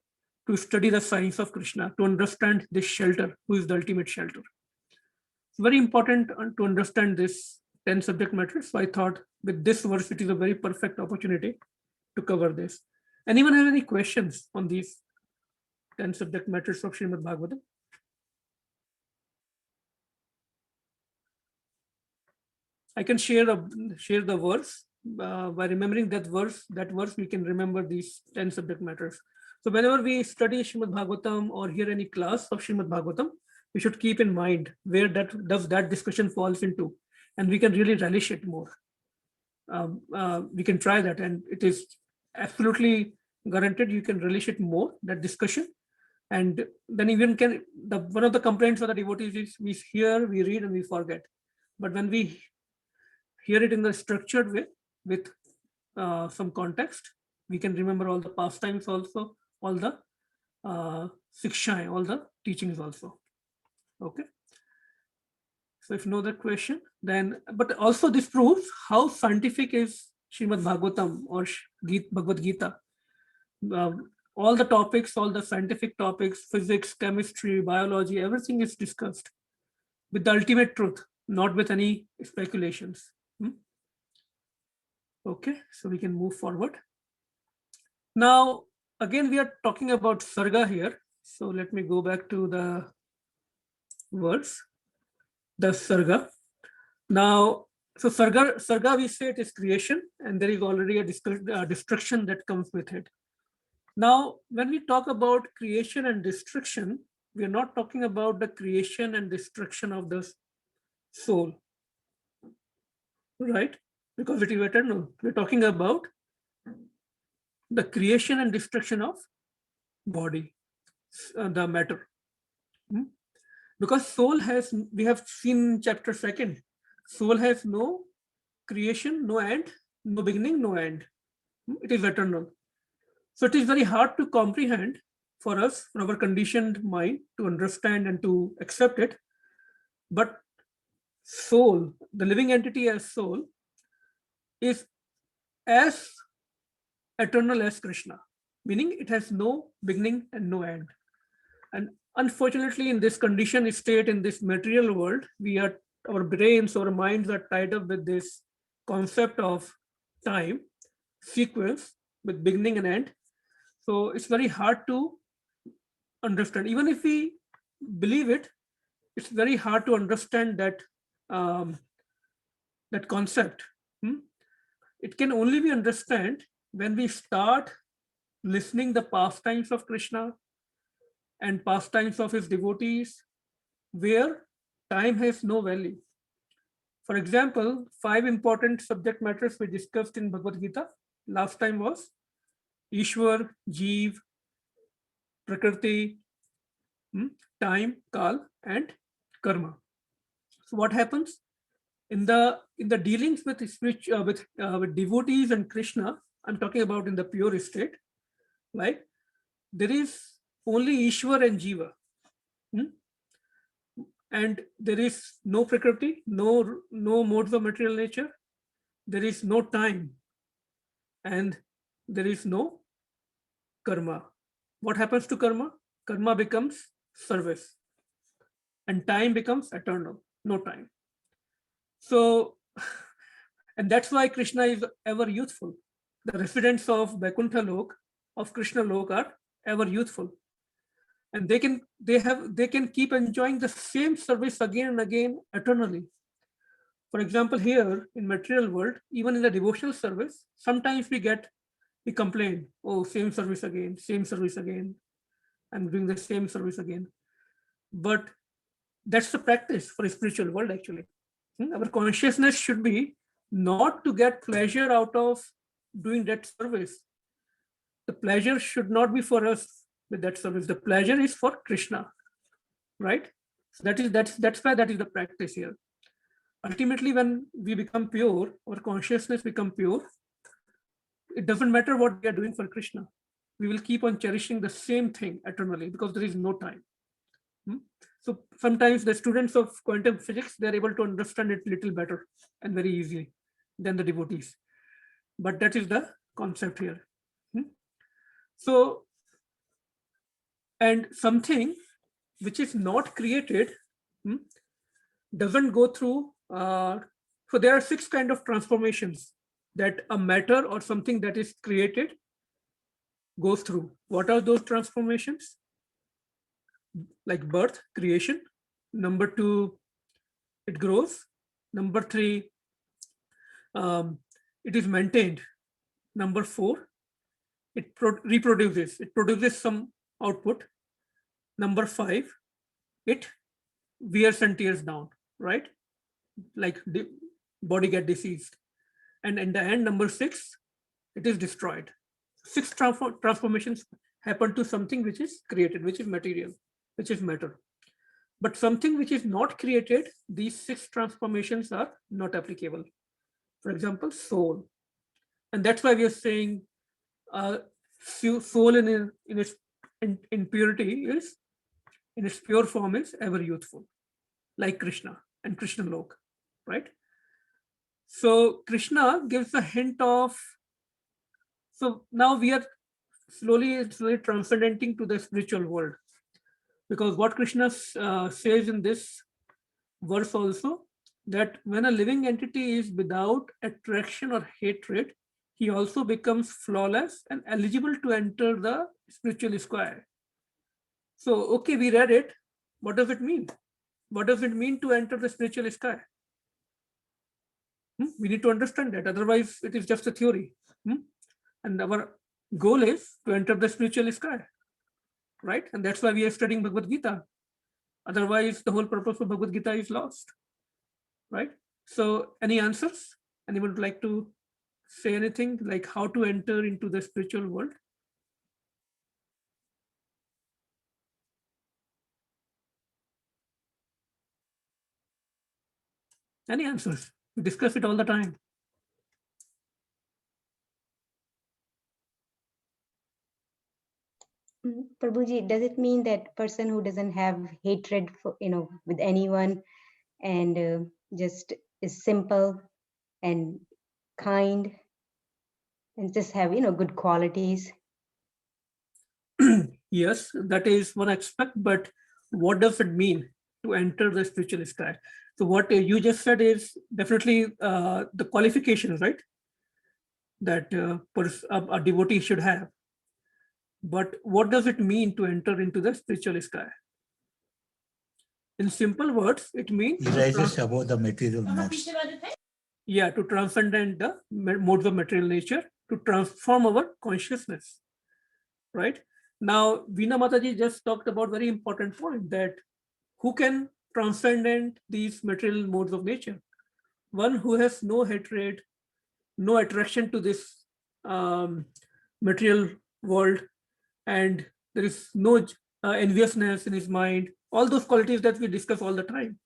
to study the science of Krishna, to understand this shelter, who is the ultimate shelter. It's very important to understand this 10 subject matters. So I thought with this verse, it is a very perfect opportunity to cover this. Anyone have any questions on these 10 subject matters of Srimad Bhagavatam? I can share the verse. By remembering that verse, we can remember these 10 subject matters. So whenever we study Srimad Bhagavatam or hear any class of Srimad Bhagavatam, we should keep in mind where that discussion falls into, and we can really relish it more. We can try that, and it is absolutely guaranteed you can relish it more, that discussion. And then even one of the complaints of the devotees is we hear, we read, and we forget. But when we hear it in the structured way with some context, we can remember all the pastimes also, all the siksha, all the teachings also. Okay. So if no other question, then, but also this proves how scientific is Srimad Bhagavatam or Bhagavad Gita, all the topics, all the scientific topics, physics, chemistry, biology, everything is discussed with the ultimate truth, not with any speculations. Okay, so we can move forward. Now, again, we are talking about Sarga here. So let me go back to the words, the Sarga. Now, so Sarga, we say it is creation, and there is already a destruction that comes with it. Now, when we talk about creation and destruction, we are not talking about the creation and destruction of the soul, right? Because it is eternal. We're talking about the creation and destruction of body, the matter. Because soul has, we have seen in chapter 2nd, soul has no creation, no end, no beginning, no end. It is eternal. So it is very hard to comprehend for us, for our conditioned mind, to understand and to accept it. But soul, the living entity as soul, is as eternal as Krishna, meaning it has no beginning and no end. And unfortunately, in this conditioned state, in this material world, our brains, our minds are tied up with this concept of time, sequence with beginning and end. So it's very hard to understand. Even if we believe it, it's very hard to understand that that concept. It can only be understood when we start listening the pastimes of Krishna and pastimes of his devotees, where time has no value. For example, 5 important subject matters we discussed in Bhagavad Gita last time was Ishwar, Jeev, Prakriti, time, Kal, and Karma. So what happens in the dealings with with devotees and Krishna? I'm talking about in the pure state, right? There is only Ishwar and Jiva, and there is no Prakriti, no modes of material nature. There is no time, and there is no karma. What happens to karma? Karma becomes service, and time becomes eternal, no time. So, and that's why Krishna is ever youthful. The residents of Vaikuntha Lok, of Krishna Lok, are ever youthful, and they can keep enjoying the same service again and again eternally. For example, here in material world, even in the devotional service, sometimes we complain, oh, same service again, I'm doing the same service again. But that's the practice for a spiritual world, actually. Our consciousness should be not to get pleasure out of doing that service. The pleasure should not be for us with that service. The pleasure is for Krishna, right? So that's why that is the practice here. Ultimately, when we become pure, our consciousness become pure, it doesn't matter what we are doing for Krishna. We will keep on cherishing the same thing eternally because there is no time. So sometimes the students of quantum physics, they're able to understand it a little better and very easily than the devotees. But that is the concept here. So, and something which is not created doesn't go through. So there are 6 kinds of transformations that a matter or something that is created goes through. What are those transformations? Like birth, creation. Number 2, it grows. Number 3, it is maintained. Number 4, it reproduces. It produces some output. Number 5, it wears and tears down, right? Like the body get diseased. And in the end, number 6, it is destroyed. 6 transformations happen to something which is created, which is material, which is matter. But something which is not created, these 6 transformations are not applicable. For example, soul. And that's why we are saying soul in its purity is, in its pure form, is ever youthful, like Krishna and Krishna Lok, right? So Krishna gives a hint of, so now we are slowly transcendenting to the spiritual world, because what Krishna says in this verse also, that when a living entity is without attraction or hatred, he also becomes flawless and eligible to enter the spiritual square. So, okay, we read it. What does it mean? What does it mean to enter the spiritual sky? We need to understand that. Otherwise, it is just a theory. And our goal is to enter the spiritual sky, right? And that's why we are studying Bhagavad Gita. Otherwise, the whole purpose of Bhagavad Gita is lost, right? So, any answers? Anyone would like to say anything like how to enter into the spiritual world? Any answers? We discuss it all the time. Prabhuji, does it mean that person who doesn't have hatred for, with anyone, and just is simple and kind and just have, good qualities? Yes, that is one aspect, but what does it mean to enter the spiritual sky? So what you just said is definitely the qualifications, right? That a devotee should have. But what does it mean to enter into the spiritual sky? In simple words, it means He rises above the material modes. Yeah, to transcend the modes of material nature, to transform our consciousness, right? Now, Veena Mataji just talked about very important point, that who can transcend these material modes of nature? One who has no hatred, no attraction to this material world, and there is no enviousness in his mind, all those qualities that we discuss all the time.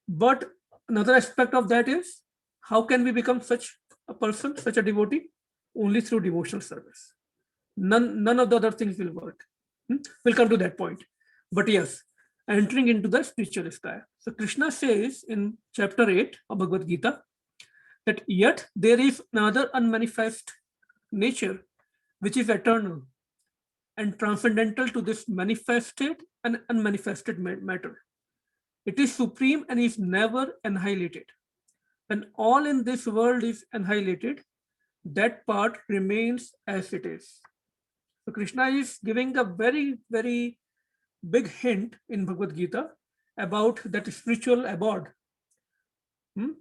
But another aspect of that is, how can we become such a person, such a devotee? Only through devotional service. None of the other things will work. We'll come to that point. But yes, entering into the spiritual sky. So Krishna says in chapter 8 of Bhagavad Gita that yet there is another unmanifest nature which is eternal and transcendental to this manifested and unmanifested matter. It is supreme and is never annihilated. When all in this world is annihilated, that part remains as it is. So Krishna is giving a very, very big hint in Bhagavad Gita about that spiritual abode,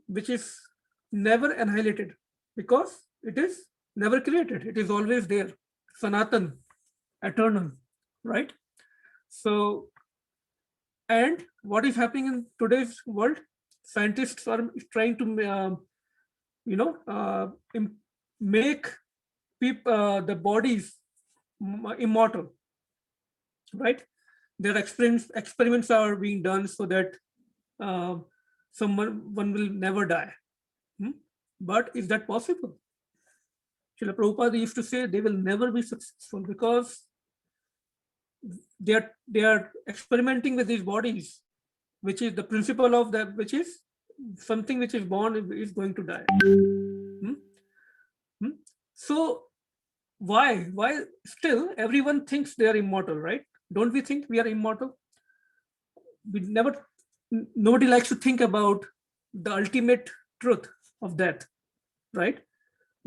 which is never annihilated because it is never created. It is always there, Sanatan, eternal, right? So, and what is happening in today's world? Scientists are trying to, make people, the bodies immortal, right? Their experiments are being done so that one will never die. But is that possible? Srila Prabhupada used to say they will never be successful because they are experimenting with these bodies, which is the principle of that, which is something which is born is going to die. So why still everyone thinks they are immortal, right? Don't we think we are immortal? Nobody likes to think about the ultimate truth of death, right?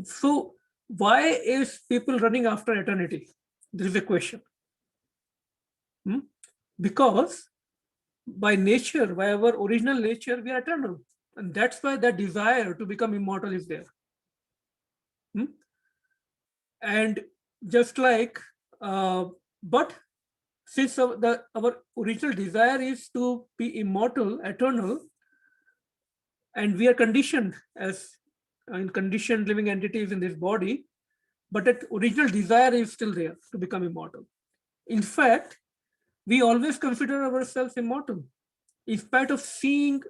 So why is people running after eternity? There is a question. Because by nature, by our original nature, we are eternal. And that's why that desire to become immortal is there. And just like, but since our original desire is to be immortal, eternal, and we are conditioned as in conditioned living entities in this body, but that original desire is still there to become immortal. In fact, we always consider ourselves immortal, in spite of seeing,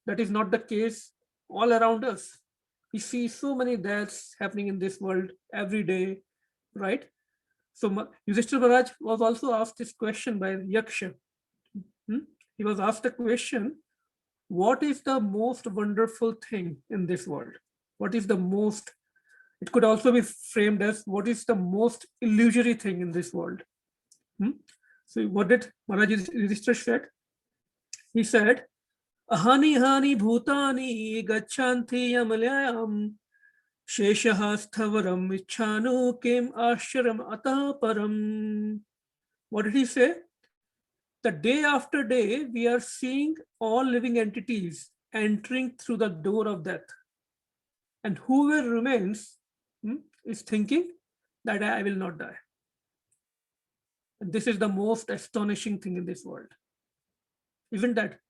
that is not the case all around us. We see so many deaths happening in this world every day, right? So Yudhishthira Maharaj was also asked this question by Yaksha. He was asked a question what is the most wonderful thing in this world? What is the most, it could also be framed as what is the most illusory thing in this world? So what did Maharaj Yudhishthira said? He said, Ahani hani bhutani gachanti yamalayam sheshaha sthavaram ichhanu kim ashram atah param. What did he say? The day after day, we are seeing all living entities entering through the door of death. And whoever remains is thinking that I will not die. And this is the most astonishing thing in this world. Isn't that?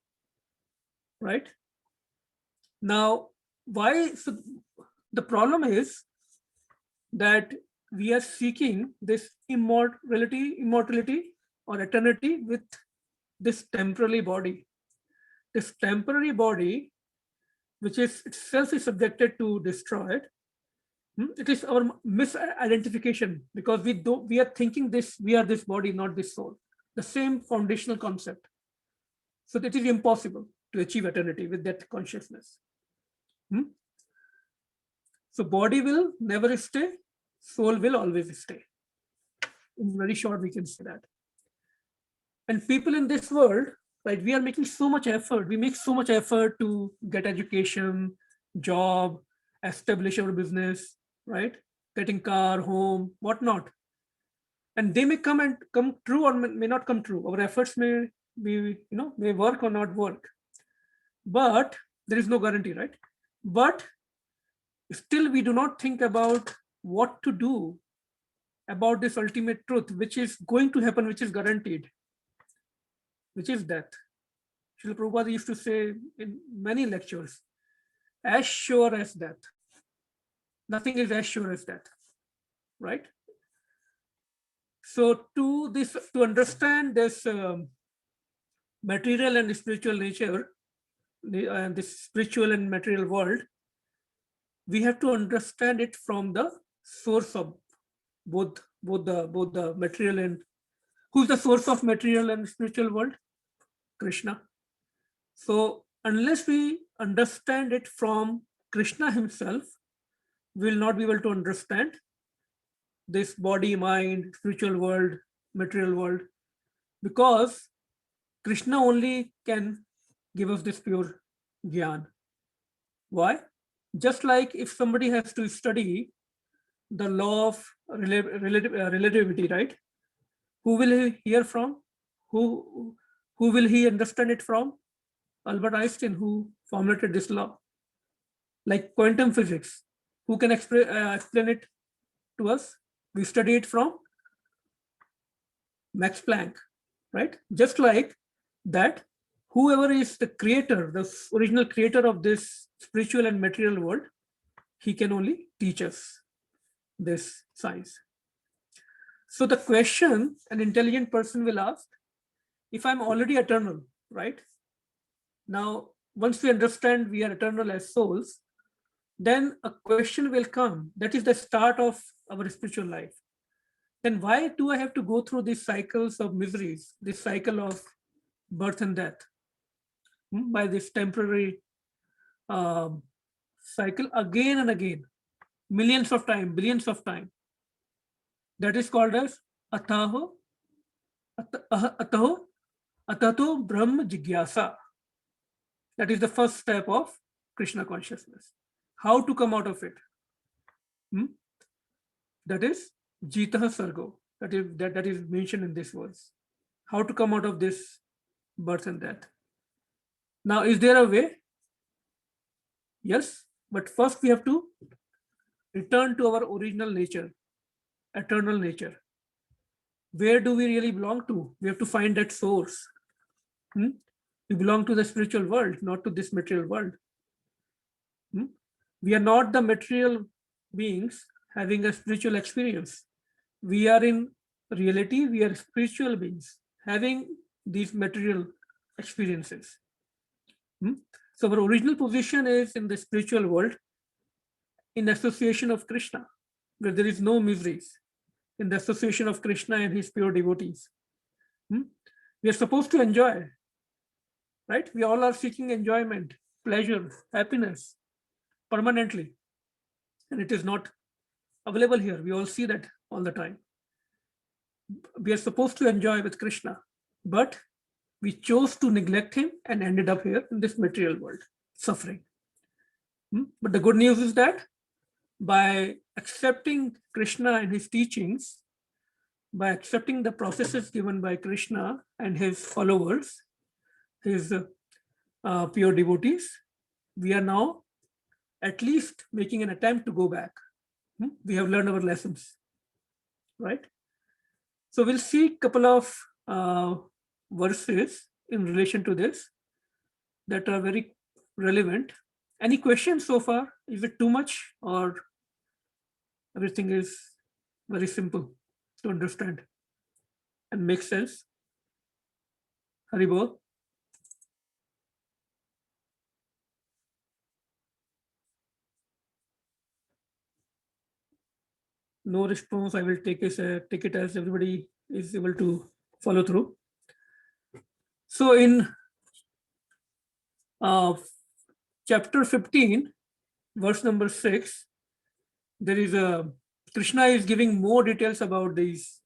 Right? Now, why? So the problem is that we are seeking this immortality or eternity with this temporary body. This temporary body, which is itself is subjected to destroyed, it is our misidentification, because we are thinking this, we are this body, not this soul. The same foundational concept. So it is impossible to achieve eternity with that consciousness. So body will never stay, soul will always stay. In very short, we can say that. And people in this world, right, we are making so much effort. We make so much effort to get education, job, establish our business, right? Getting car, home, whatnot. And they may come true or may not come true. Our efforts may be, may work or not work. But there is no guarantee, right? But still we do not think about what to do about this ultimate truth, which is going to happen, which is guaranteed, which is death. Srila Prabhupada used to say in many lectures, as sure as death. Nothing is as sure as death, right? So to understand this material and spiritual nature, this spiritual and material world, we have to understand it from the source of both the material and who's the source of material and spiritual world? Krishna. So unless we understand it from Krishna himself, we will not be able to understand this body, mind, spiritual world, material world, because Krishna only can give us this pure Gyan. Why? Just like if somebody has to study the law of relativity, right? Who will he hear from? Who will he understand it from? Albert Einstein, who formulated this law. Like quantum physics, who can explain it to us? We study it from Max Planck, right? Just like that, whoever is the creator, the original creator of this spiritual and material world, he can only teach us this science. So the question an intelligent person will ask, if I'm already eternal, right? Now, once we understand we are eternal as souls, then a question will come. That is the start of our spiritual life. Then why do I have to go through these cycles of miseries, this cycle of birth and death, by this temporary cycle again and again, millions of times, billions of times? That is called as atato Brahma Jigyasa. That is the first step of Krishna consciousness. How to come out of it? That is Jitah Sargo. That is mentioned in this verse. How to come out of this birth and death. Now, is there a way? Yes, but first we have to return to our original nature, eternal nature. Where do we really belong to? We have to find that source. We belong to the spiritual world, not to this material world. We are not the material beings having a spiritual experience. We are in reality, we are spiritual beings having these material experiences. So our original position is in the spiritual world in association of Krishna, where there is no miseries, in the association of Krishna and his pure devotees. We are supposed to enjoy right? We all are seeking enjoyment, pleasure, happiness permanently. And it is not available here. We all see that all the time. We are supposed to enjoy with Krishna, but we chose to neglect him and ended up here in this material world, suffering. But the good news is that by accepting Krishna and his teachings, by accepting the processes given by Krishna and his followers, his pure devotees, we are now at least making an attempt to go back. We have learned our lessons, right? So we'll see a couple of verses in relation to this that are very relevant. Any questions so far? Is it too much or everything is very simple to understand and make sense? Haribol? No response. I will take it as everybody is able to follow through. So in chapter 15, verse number 6, there is a Krishna is giving more details about this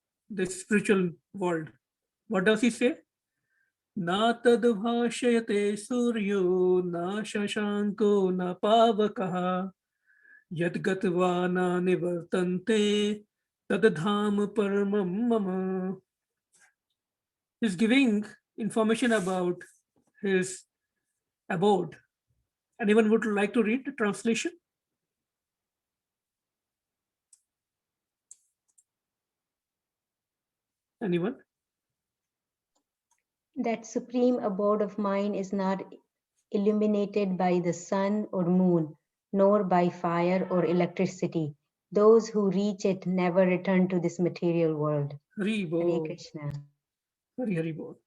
spiritual world. What does he say? Na tad bhashayate suryo na shashanko na pavakaha yad gatva na nivartante tad dham paramam mama. He's giving information about his abode. Anyone would like to read the translation? Anyone? That supreme abode of mine is not illuminated by the sun or moon, nor by fire or electricity. Those who reach it never return to this material world. Hari Hare Bol. Krishna. Hari Bol.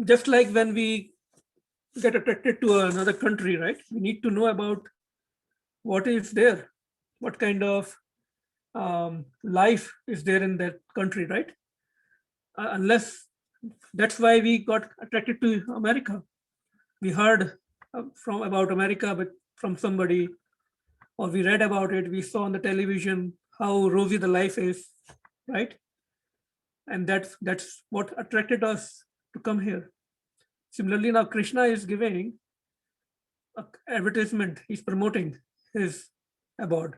Just like when we get attracted to another country, right? We need to know about what is there, what kind of life is there in that country, right? Unless that's why we got attracted to America. We heard about America, but from somebody, or we read about it, we saw on the television how rosy the life is, right? And that's what attracted us to come here. Similarly, now Krishna is giving an advertisement. He's promoting his abode.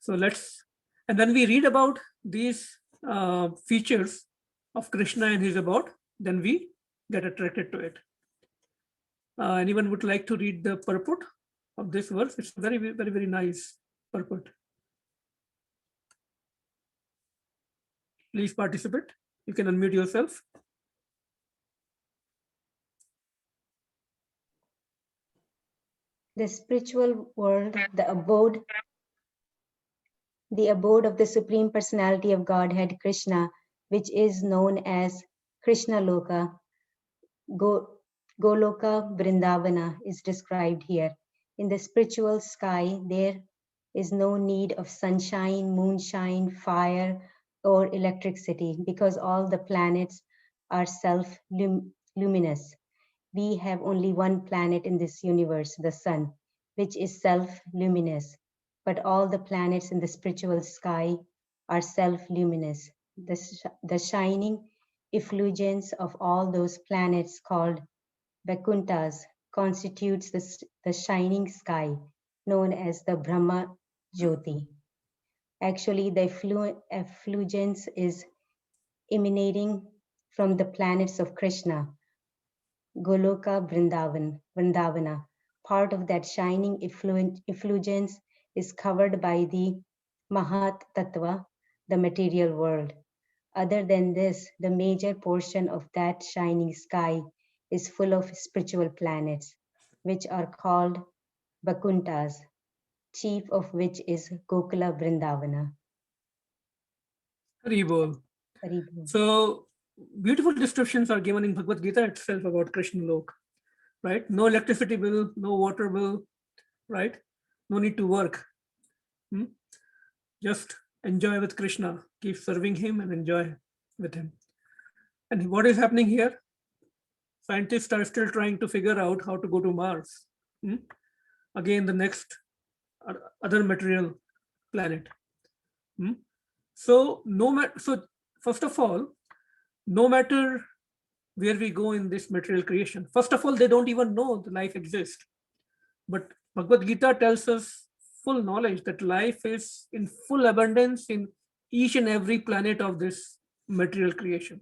So and when we read about these features of Krishna and his abode, then we get attracted to it. Anyone would like to read the purport of this verse? It's very, very, very nice purport. Please participate. You can unmute yourself. The spiritual world, the abode of the Supreme Personality of Godhead, Krishna, which is known as Krishna Loka, Goloka Vrindavana, is described here. In the spiritual sky, there is no need of sunshine, moonshine, fire, or electricity because all the planets are self-luminous. We have only one planet in this universe, the sun, which is self-luminous. But all the planets in the spiritual sky are self-luminous. The shining effulgence of all those planets called Vakuntas constitutes the shining sky known as the Brahma Jyoti. Actually, the effulgence is emanating from the planets of Krishna, Goloka Vrindavana. Part of that shining effulgence is covered by the Mahat Tattva, the material world. Other than this, the major portion of that shining sky is full of spiritual planets, which are called Vakuntas, chief of which is Gokula Vrindavana. Hari Bol. So beautiful descriptions are given in Bhagavad Gita itself about Krishna Lok, right? No electricity bill, no water bill, right? No need to work. Just enjoy with Krishna, keep serving him and enjoy with him. And what is happening here? scientists are still trying to figure out how to go to Mars. Again, the next other material planet. So first of all, no matter where we go in this material creation, first of all, they don't even know the life exists. But Bhagavad Gita tells us full knowledge that life is in full abundance in each and every planet of this material creation.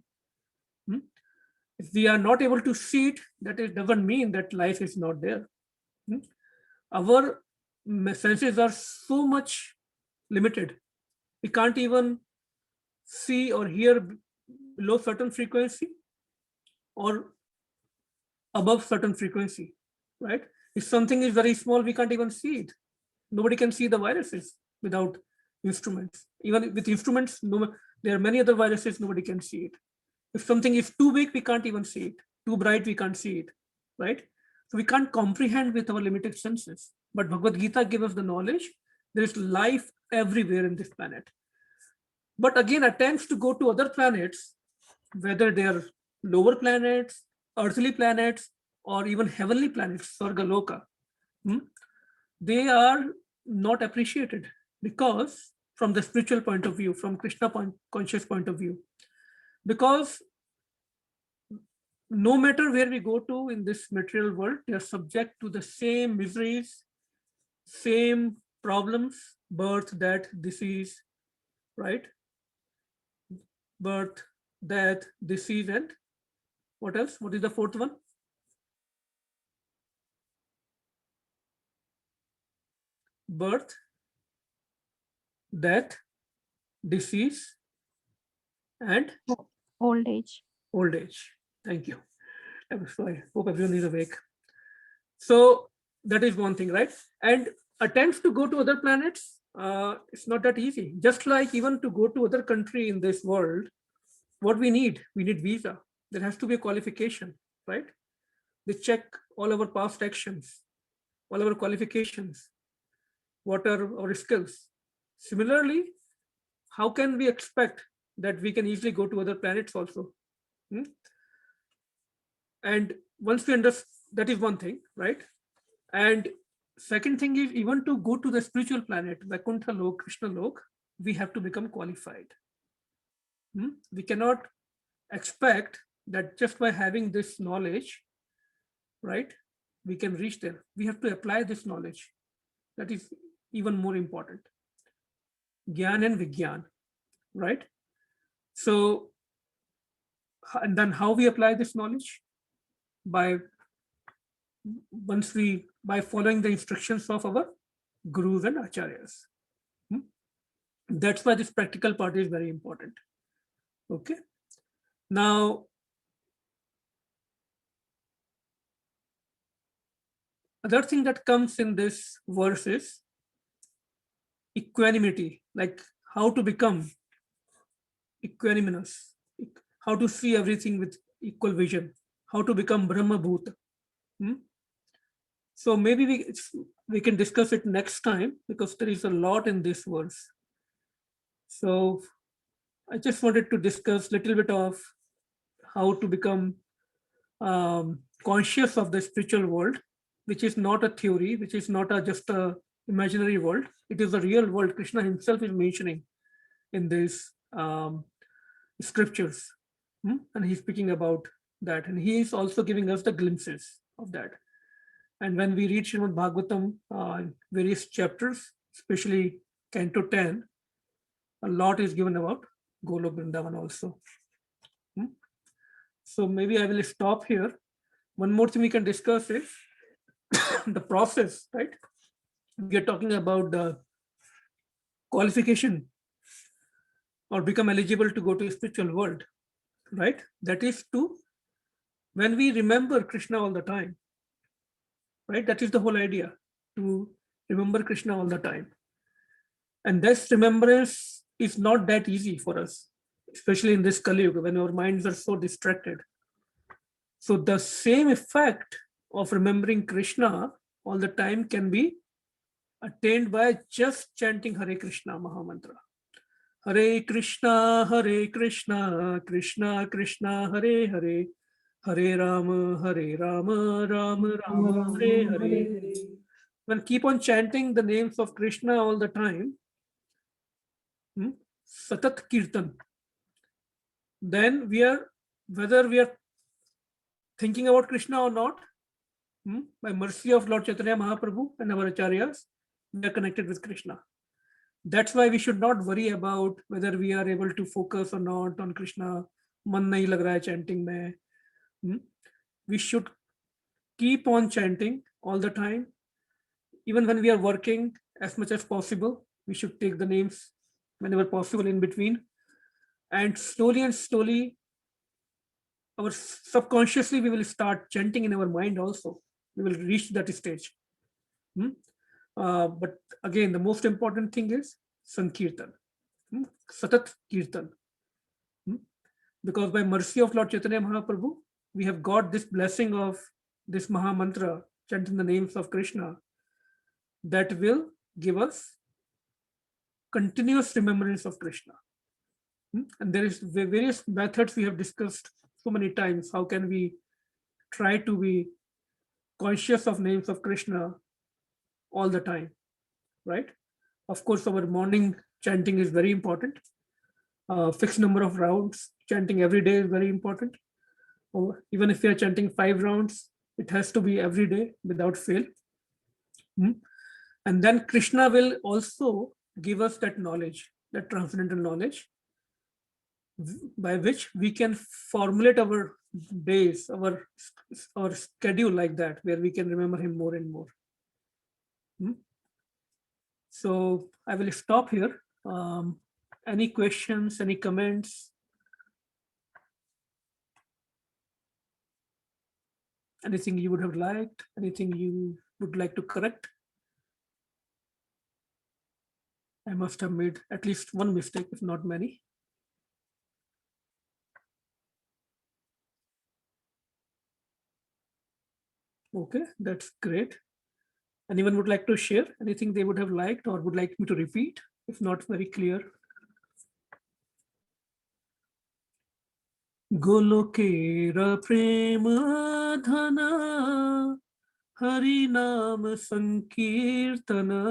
If we are not able to see it, that it doesn't mean that life is not there. Our senses are so much limited. We can't even see or hear below certain frequency or above certain frequency, right? If something is very small, we can't even see it. Nobody can see the viruses without instruments. Even with instruments, there are many other viruses, nobody can see it. If something is too big, we can't even see it. Too bright, we can't see it, right? So we can't comprehend with our limited senses. But Bhagavad Gita gives us the knowledge. There is life everywhere in this planet. But again, attempts to go to other planets, whether they are lower planets, earthly planets, or even heavenly planets, Sargaloka, they are not appreciated because from the spiritual point of view, from Krishna conscious point of view, because no matter where we go to in this material world, they are subject to the same miseries, same problems, birth, death, disease, right? Birth, death, disease, and what else? What is the fourth one? Birth, death, disease, and Old age. old age. Thank you. I hope everyone is awake. So that is one thing, right? And attempts to go to other planets, it's not that easy. Just like even to go to other country in this world, what we need visa. There has to be a qualification, right? They check all our past actions, all our qualifications, what are our skills. Similarly, how can we expect that we can easily go to other planets also? And once we understand, that is one thing, right? And second thing is, even to go to the spiritual planet, Vaikuntha Lok, Krishna Lok, we have to become qualified. We cannot expect that just by having this knowledge, right, we can reach there. We have to apply this knowledge. That is even more important. Gyan and Vigyan, right? So, and then how we apply this knowledge? By following the instructions of our gurus and acharyas. That's why this practical part is very important. Okay. Now, other thing that comes in this verse is equanimity, like how to become equanimous, how to see everything with equal vision, how to become Brahma Bhuta. So maybe we can discuss it next time because there is a lot in this verse. So I just wanted to discuss a little bit of how to become conscious of the spiritual world, which is not a theory, which is not just a imaginary world. It is a real world. Krishna himself is mentioning in these scriptures, and he's speaking about that, and he is also giving us the glimpses of that. And when we read Srimad Bhagavatam, various chapters, especially Canto 10, a lot is given about Golok Vrindavan also. So maybe I will stop here. One more thing we can discuss is the process, right? We are talking about the qualification or become eligible to go to a spiritual world, right? That is to, when we remember Krishna all the time, right? That is the whole idea, to remember Krishna all the time. And this remembrance is not that easy for us, especially in this Kali Yuga when our minds are so distracted. So the same effect of remembering Krishna all the time can be attained by just chanting Hare Krishna Mahamantra. Hare Krishna, Krishna Krishna, Hare Hare, Hare Rama, Rama Rama, Hare Hare. When keep on chanting the names of Krishna all the time, Satat Kirtan, then whether we are thinking about Krishna or not, by mercy of Lord Chaitanya Mahaprabhu and our acharyas, we are connected with Krishna. That's why we should not worry about whether we are able to focus or not on Krishna. Man nahi lag raha hai chanting mein. We should keep on chanting all the time. Even when we are working, as much as possible, we should take the names whenever possible in between. And slowly, our subconsciously, we will start chanting in our mind also. We will reach that stage. But again, the most important thing is Sankirtan, Satat Kirtan. Because by mercy of Lord Chaitanya Mahaprabhu, we have got this blessing of this Maha Mantra, chanting the names of Krishna, that will give us continuous remembrance of Krishna. And there is various methods we have discussed so many times. How can we try to be conscious of names of Krishna all the time, right? Of course, our morning chanting is very important. Fixed number of rounds chanting every day is very important. Or even if we are chanting 5 rounds, it has to be every day without fail. And then Krishna will also give us that knowledge, that transcendental knowledge, by which we can formulate our days, our schedule like that, where we can remember him more and more. So I will stop here. Any questions, any comments? Anything you would have liked? Anything you would like to correct? I must have made at least one mistake, if not many. Okay, that's great. Anyone would like to share anything they would have liked or would like me to repeat, if not very clear? Golokera prema dhana Harinam Sankirtana.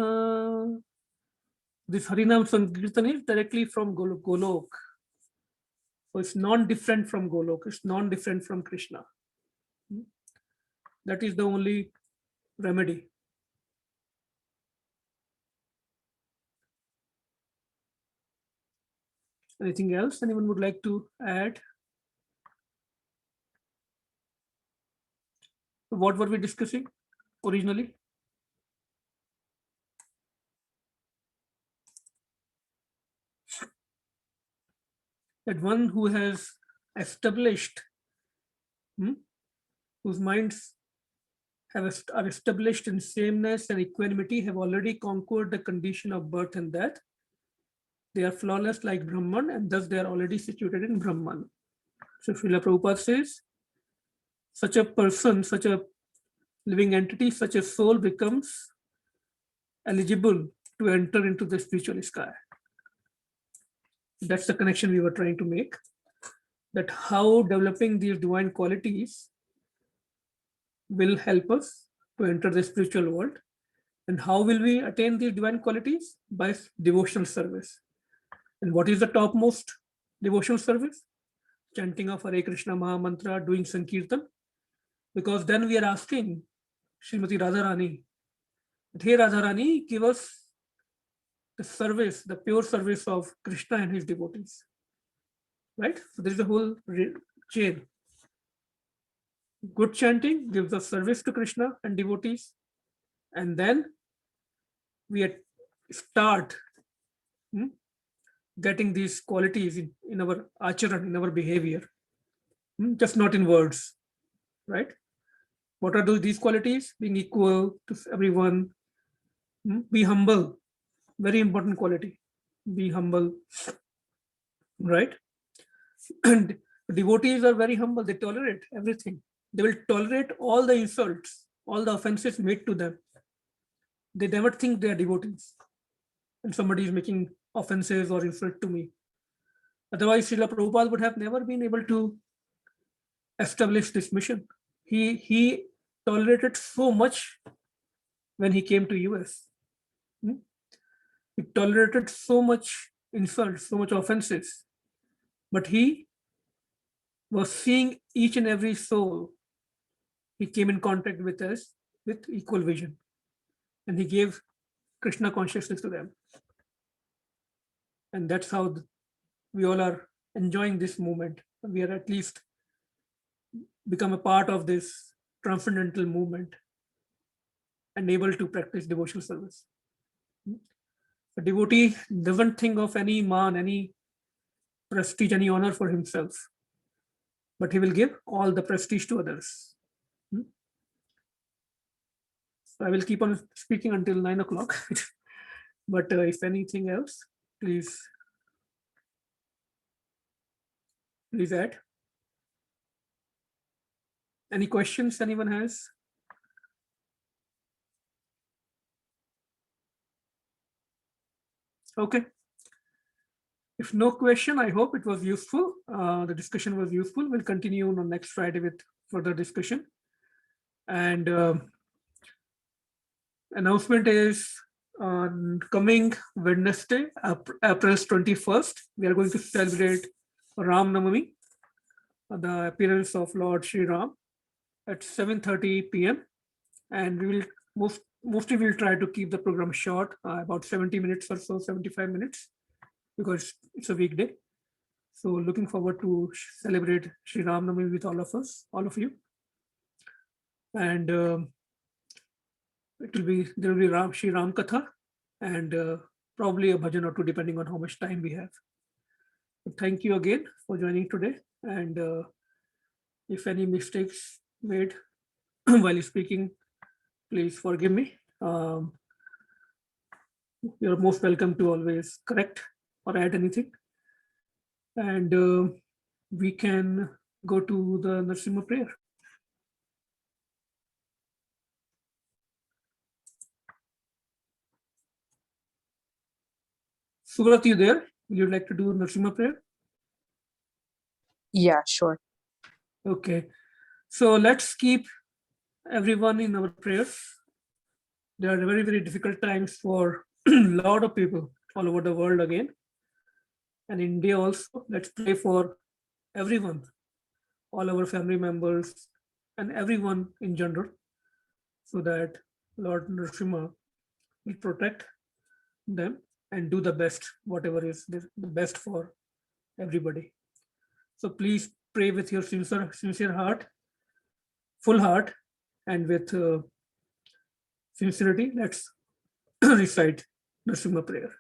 This Harinam Sankirtana is directly from Golok. So it's non-different from Golok. It's non-different from Krishna. That is the only remedy. Anything else anyone would like to add? What were we discussing originally? That one who has established, whose minds are established in sameness and equanimity, have already conquered the condition of birth and death. They are flawless like Brahman, and thus they are already situated in Brahman. So Srila Prabhupada says, such a person, such a living entity, such a soul becomes eligible to enter into the spiritual sky. That's the connection we were trying to make, that how developing these divine qualities will help us to enter the spiritual world. And how will we attain these divine qualities? By devotional service. And what is the topmost devotional service? Chanting of Hare Krishna Maha Mantra, doing Sankirtan. Because then we are asking Srimati Radharani, hey Radharani, give us the service, the pure service of Krishna and his devotees. Right? So there is a whole chain. Good chanting gives us service to Krishna and devotees. And then we start getting these qualities in our acharan, in our behavior, just not in words, right? What are these qualities? Being equal to everyone, be humble, very important quality, be humble, right? And devotees are very humble, they tolerate everything. They will tolerate all the insults, all the offenses made to them. They never think they are devotees and somebody is making offenses or insult to me. Otherwise, Srila Prabhupada would have never been able to establish this mission. He tolerated so much when he came to US. He tolerated so much insults, so much offenses, but he was seeing each and every soul he came in contact with us with equal vision, and he gave Krishna consciousness to them. And that's how we all are enjoying this movement. We are at least become a part of this transcendental movement and able to practice devotional service. A devotee doesn't think of any man, any prestige, any honor for himself, but he will give all the prestige to others. So I will keep on speaking until 9 o'clock. But if anything else, please add. Any questions anyone has? Okay. If no question, I hope it was useful. The discussion was useful. We'll continue on next Friday with further discussion. And announcement is on coming Wednesday, April 21st, we are going to celebrate Ram Navami, the appearance of Lord Shri Ram at 7:30 p.m. And we will mostly we'll try to keep the program short, about 70 minutes or so, 75 minutes, because it's a weekday. So looking forward to celebrate Shri Ram Navami with all of us, all of you. And there will be Shri Ram Katha and probably a bhajan or two, depending on how much time we have. But thank you again for joining today. And if any mistakes made while speaking, please forgive me. You're most welcome to always correct or add anything. And we can go to the Narasimha prayer. Subrat, you there? Would you like to do Narasimha prayer? Yeah, sure. Okay. So let's keep everyone in our prayers. There are very, very difficult times for a lot of people all over the world again. And India also. Let's pray for everyone, all our family members and everyone in general, so that Lord Narasimha will protect them and do the best, whatever is the best for everybody. So please pray with your sincere heart, full heart, and with sincerity. Let's recite Narasimha prayer.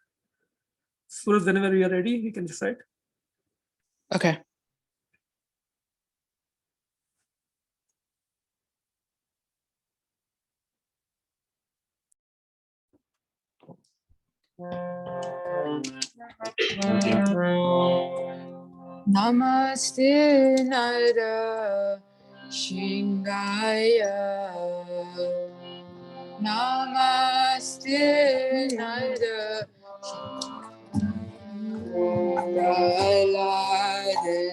So whenever we are ready, we can recite. Okay. Namaste Nara Shingaya. Namaste Nara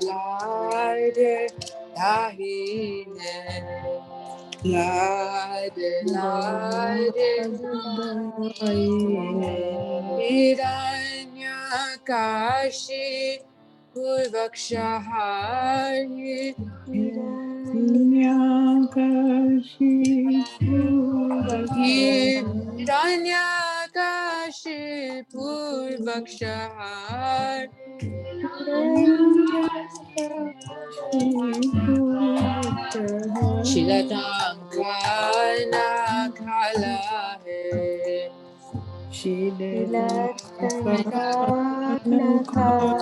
Lade Dahine Lade Hiranyakashi Purvakshahari Hiranyakashi Purvakshahari Shilatangkana khala hai Shilatangkana khala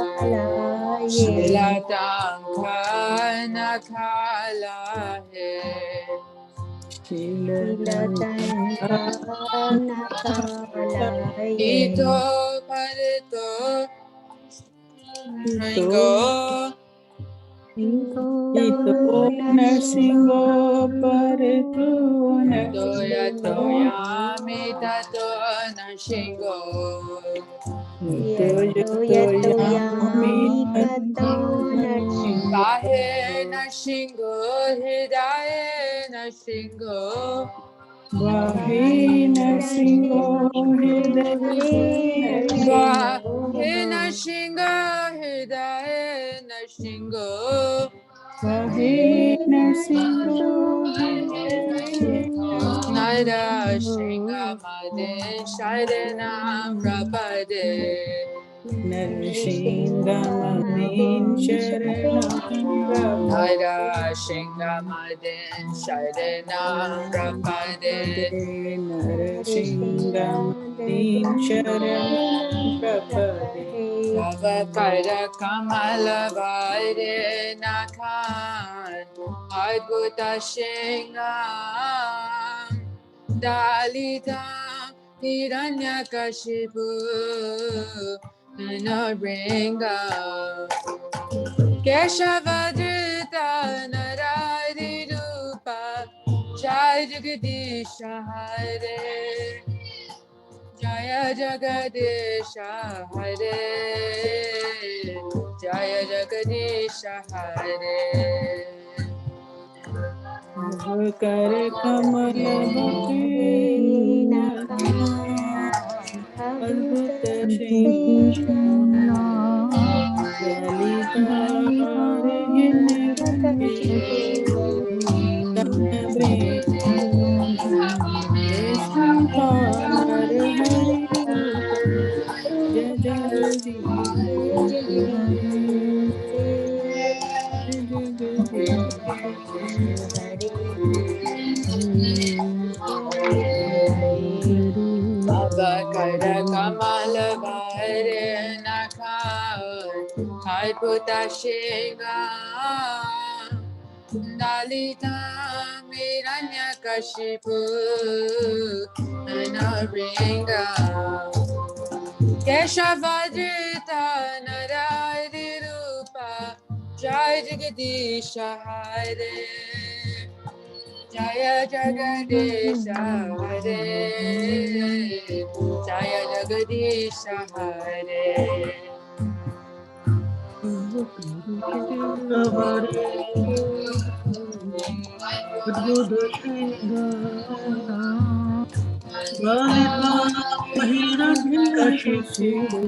hai Ito palito Ito Narsingo Paritu Toya toya mitato Narsingo Kahe Narsingo Hridaya Nashingo Vahina Singho Vahina Shingo Hridaya Nashingo Vahina Singho Nara Shingamadin Sharanam Rapade Narshingamadin Sharanam Nara Shingamadin Sharanam Rapade Narshingamadin Sharanam Prapade Navakara Kamala Vaire Nakan Adbhuta Shingam Dalita Hiranyakashipu Naringa Keshavadrita Naradi Rupa Jai Jagadisha Hare Jaya Jagadisha Hare Jaya Jagadisha Hare Avakar Kamala Bhavina Adbhuta Shingam Dalita Hari Rupa Jaya Avakara Kamala Vaire Nakan Adbhuta Shingam Dalita Hiranyakashipu Naringa Keshavadrita Naradi Rupa Jai Jagadisha Hare Jaya Jagadisha Hare Jaya Jagadisha Hare Lalita Hiranyakashipu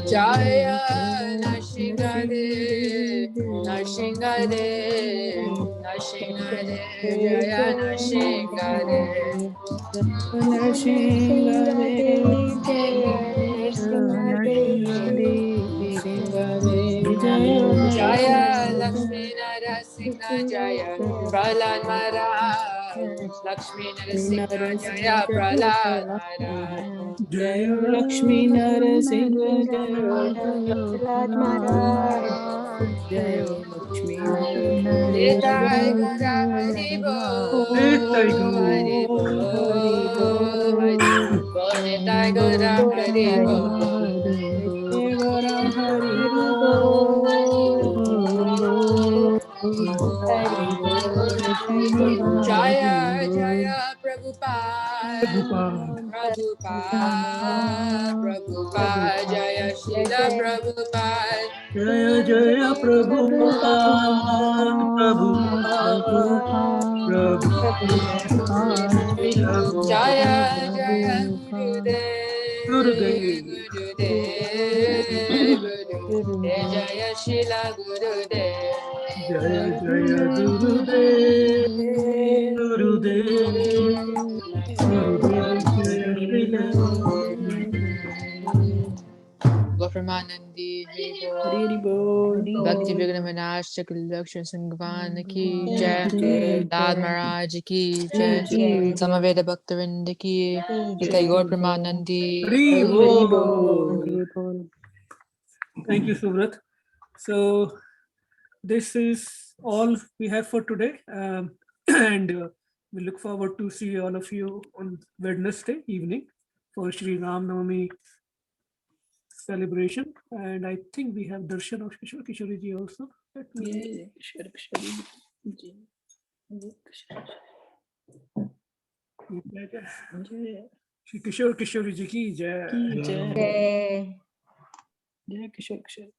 Jaya Nashingade Nashingade Nashingade Jaya Nashingade Jaya Lakshmi Narasingha Jaya Prahlad Maharaj Lakshmi Narasingha Jaya Prahlad Maharaj Jaya Lakshmi Narasimha Jaya Jaya Lakshmi Nitai Gora Haribo Haribo Haribo Nitai Gora Haribo Devara Haribo Jaya Jaya Prabhupada Prabhupada Prabhupada Jaya Srila Prabhupada Jaya Jaya Prabhupada Prabhupada Jaya Jaya Gurudev Gurudev Gurudev Jaya Srila Gurudev Jaya Jaya Gurudev Gurudev Jaya Srila Gopramanandi Haribo Bhakti Vigna Manaj Chakalakshan Sangvan Ki Jai Dad Maharaj Ki Jai Samaveda Bhaktavinda Ki Nitai Gaur Pramanandi Thank you, Subrat. So this is all we have for today, and we look forward to see all of you on Wednesday evening for Sri Ram Navami celebration. And I think we have Darshan of Kishore ji also. Let me जय किशोर किशोरी जी जय किशोर जय Shri Kishore Kishore ji ki jai. की जय Jai. जय किशोर किशोर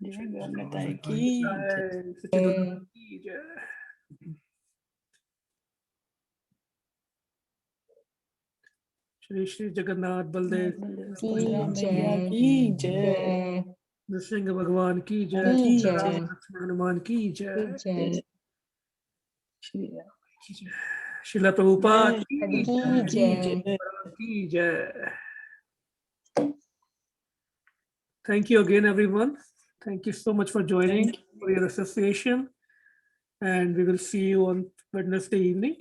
जय गौरताई की जय Jai. Satchidananda ki jai. Shri Shri Jagannath Baldev Ki मैया jai. की जय Jai. Nrsimha Bhagwan ki jai. Ki Ram jai. Lakshman Hanuman ki jai. Ki jai. Shri Ram Srila Prabhupada ki Ki jai. jai. Ki jai. Thank you again, everyone. Thank you so much for joining, for your association. And we will see you on Wednesday evening.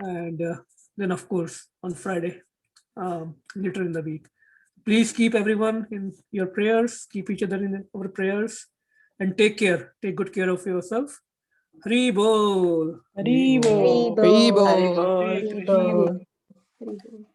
And then, of course, on Friday, later in the week. Please keep everyone in your prayers, keep each other in our prayers, and take care. Take good care of yourself. Hari Bol. हरी बोल Hari Haribo. Bol. Hare Hari Krishna. Bol. Hari Bol.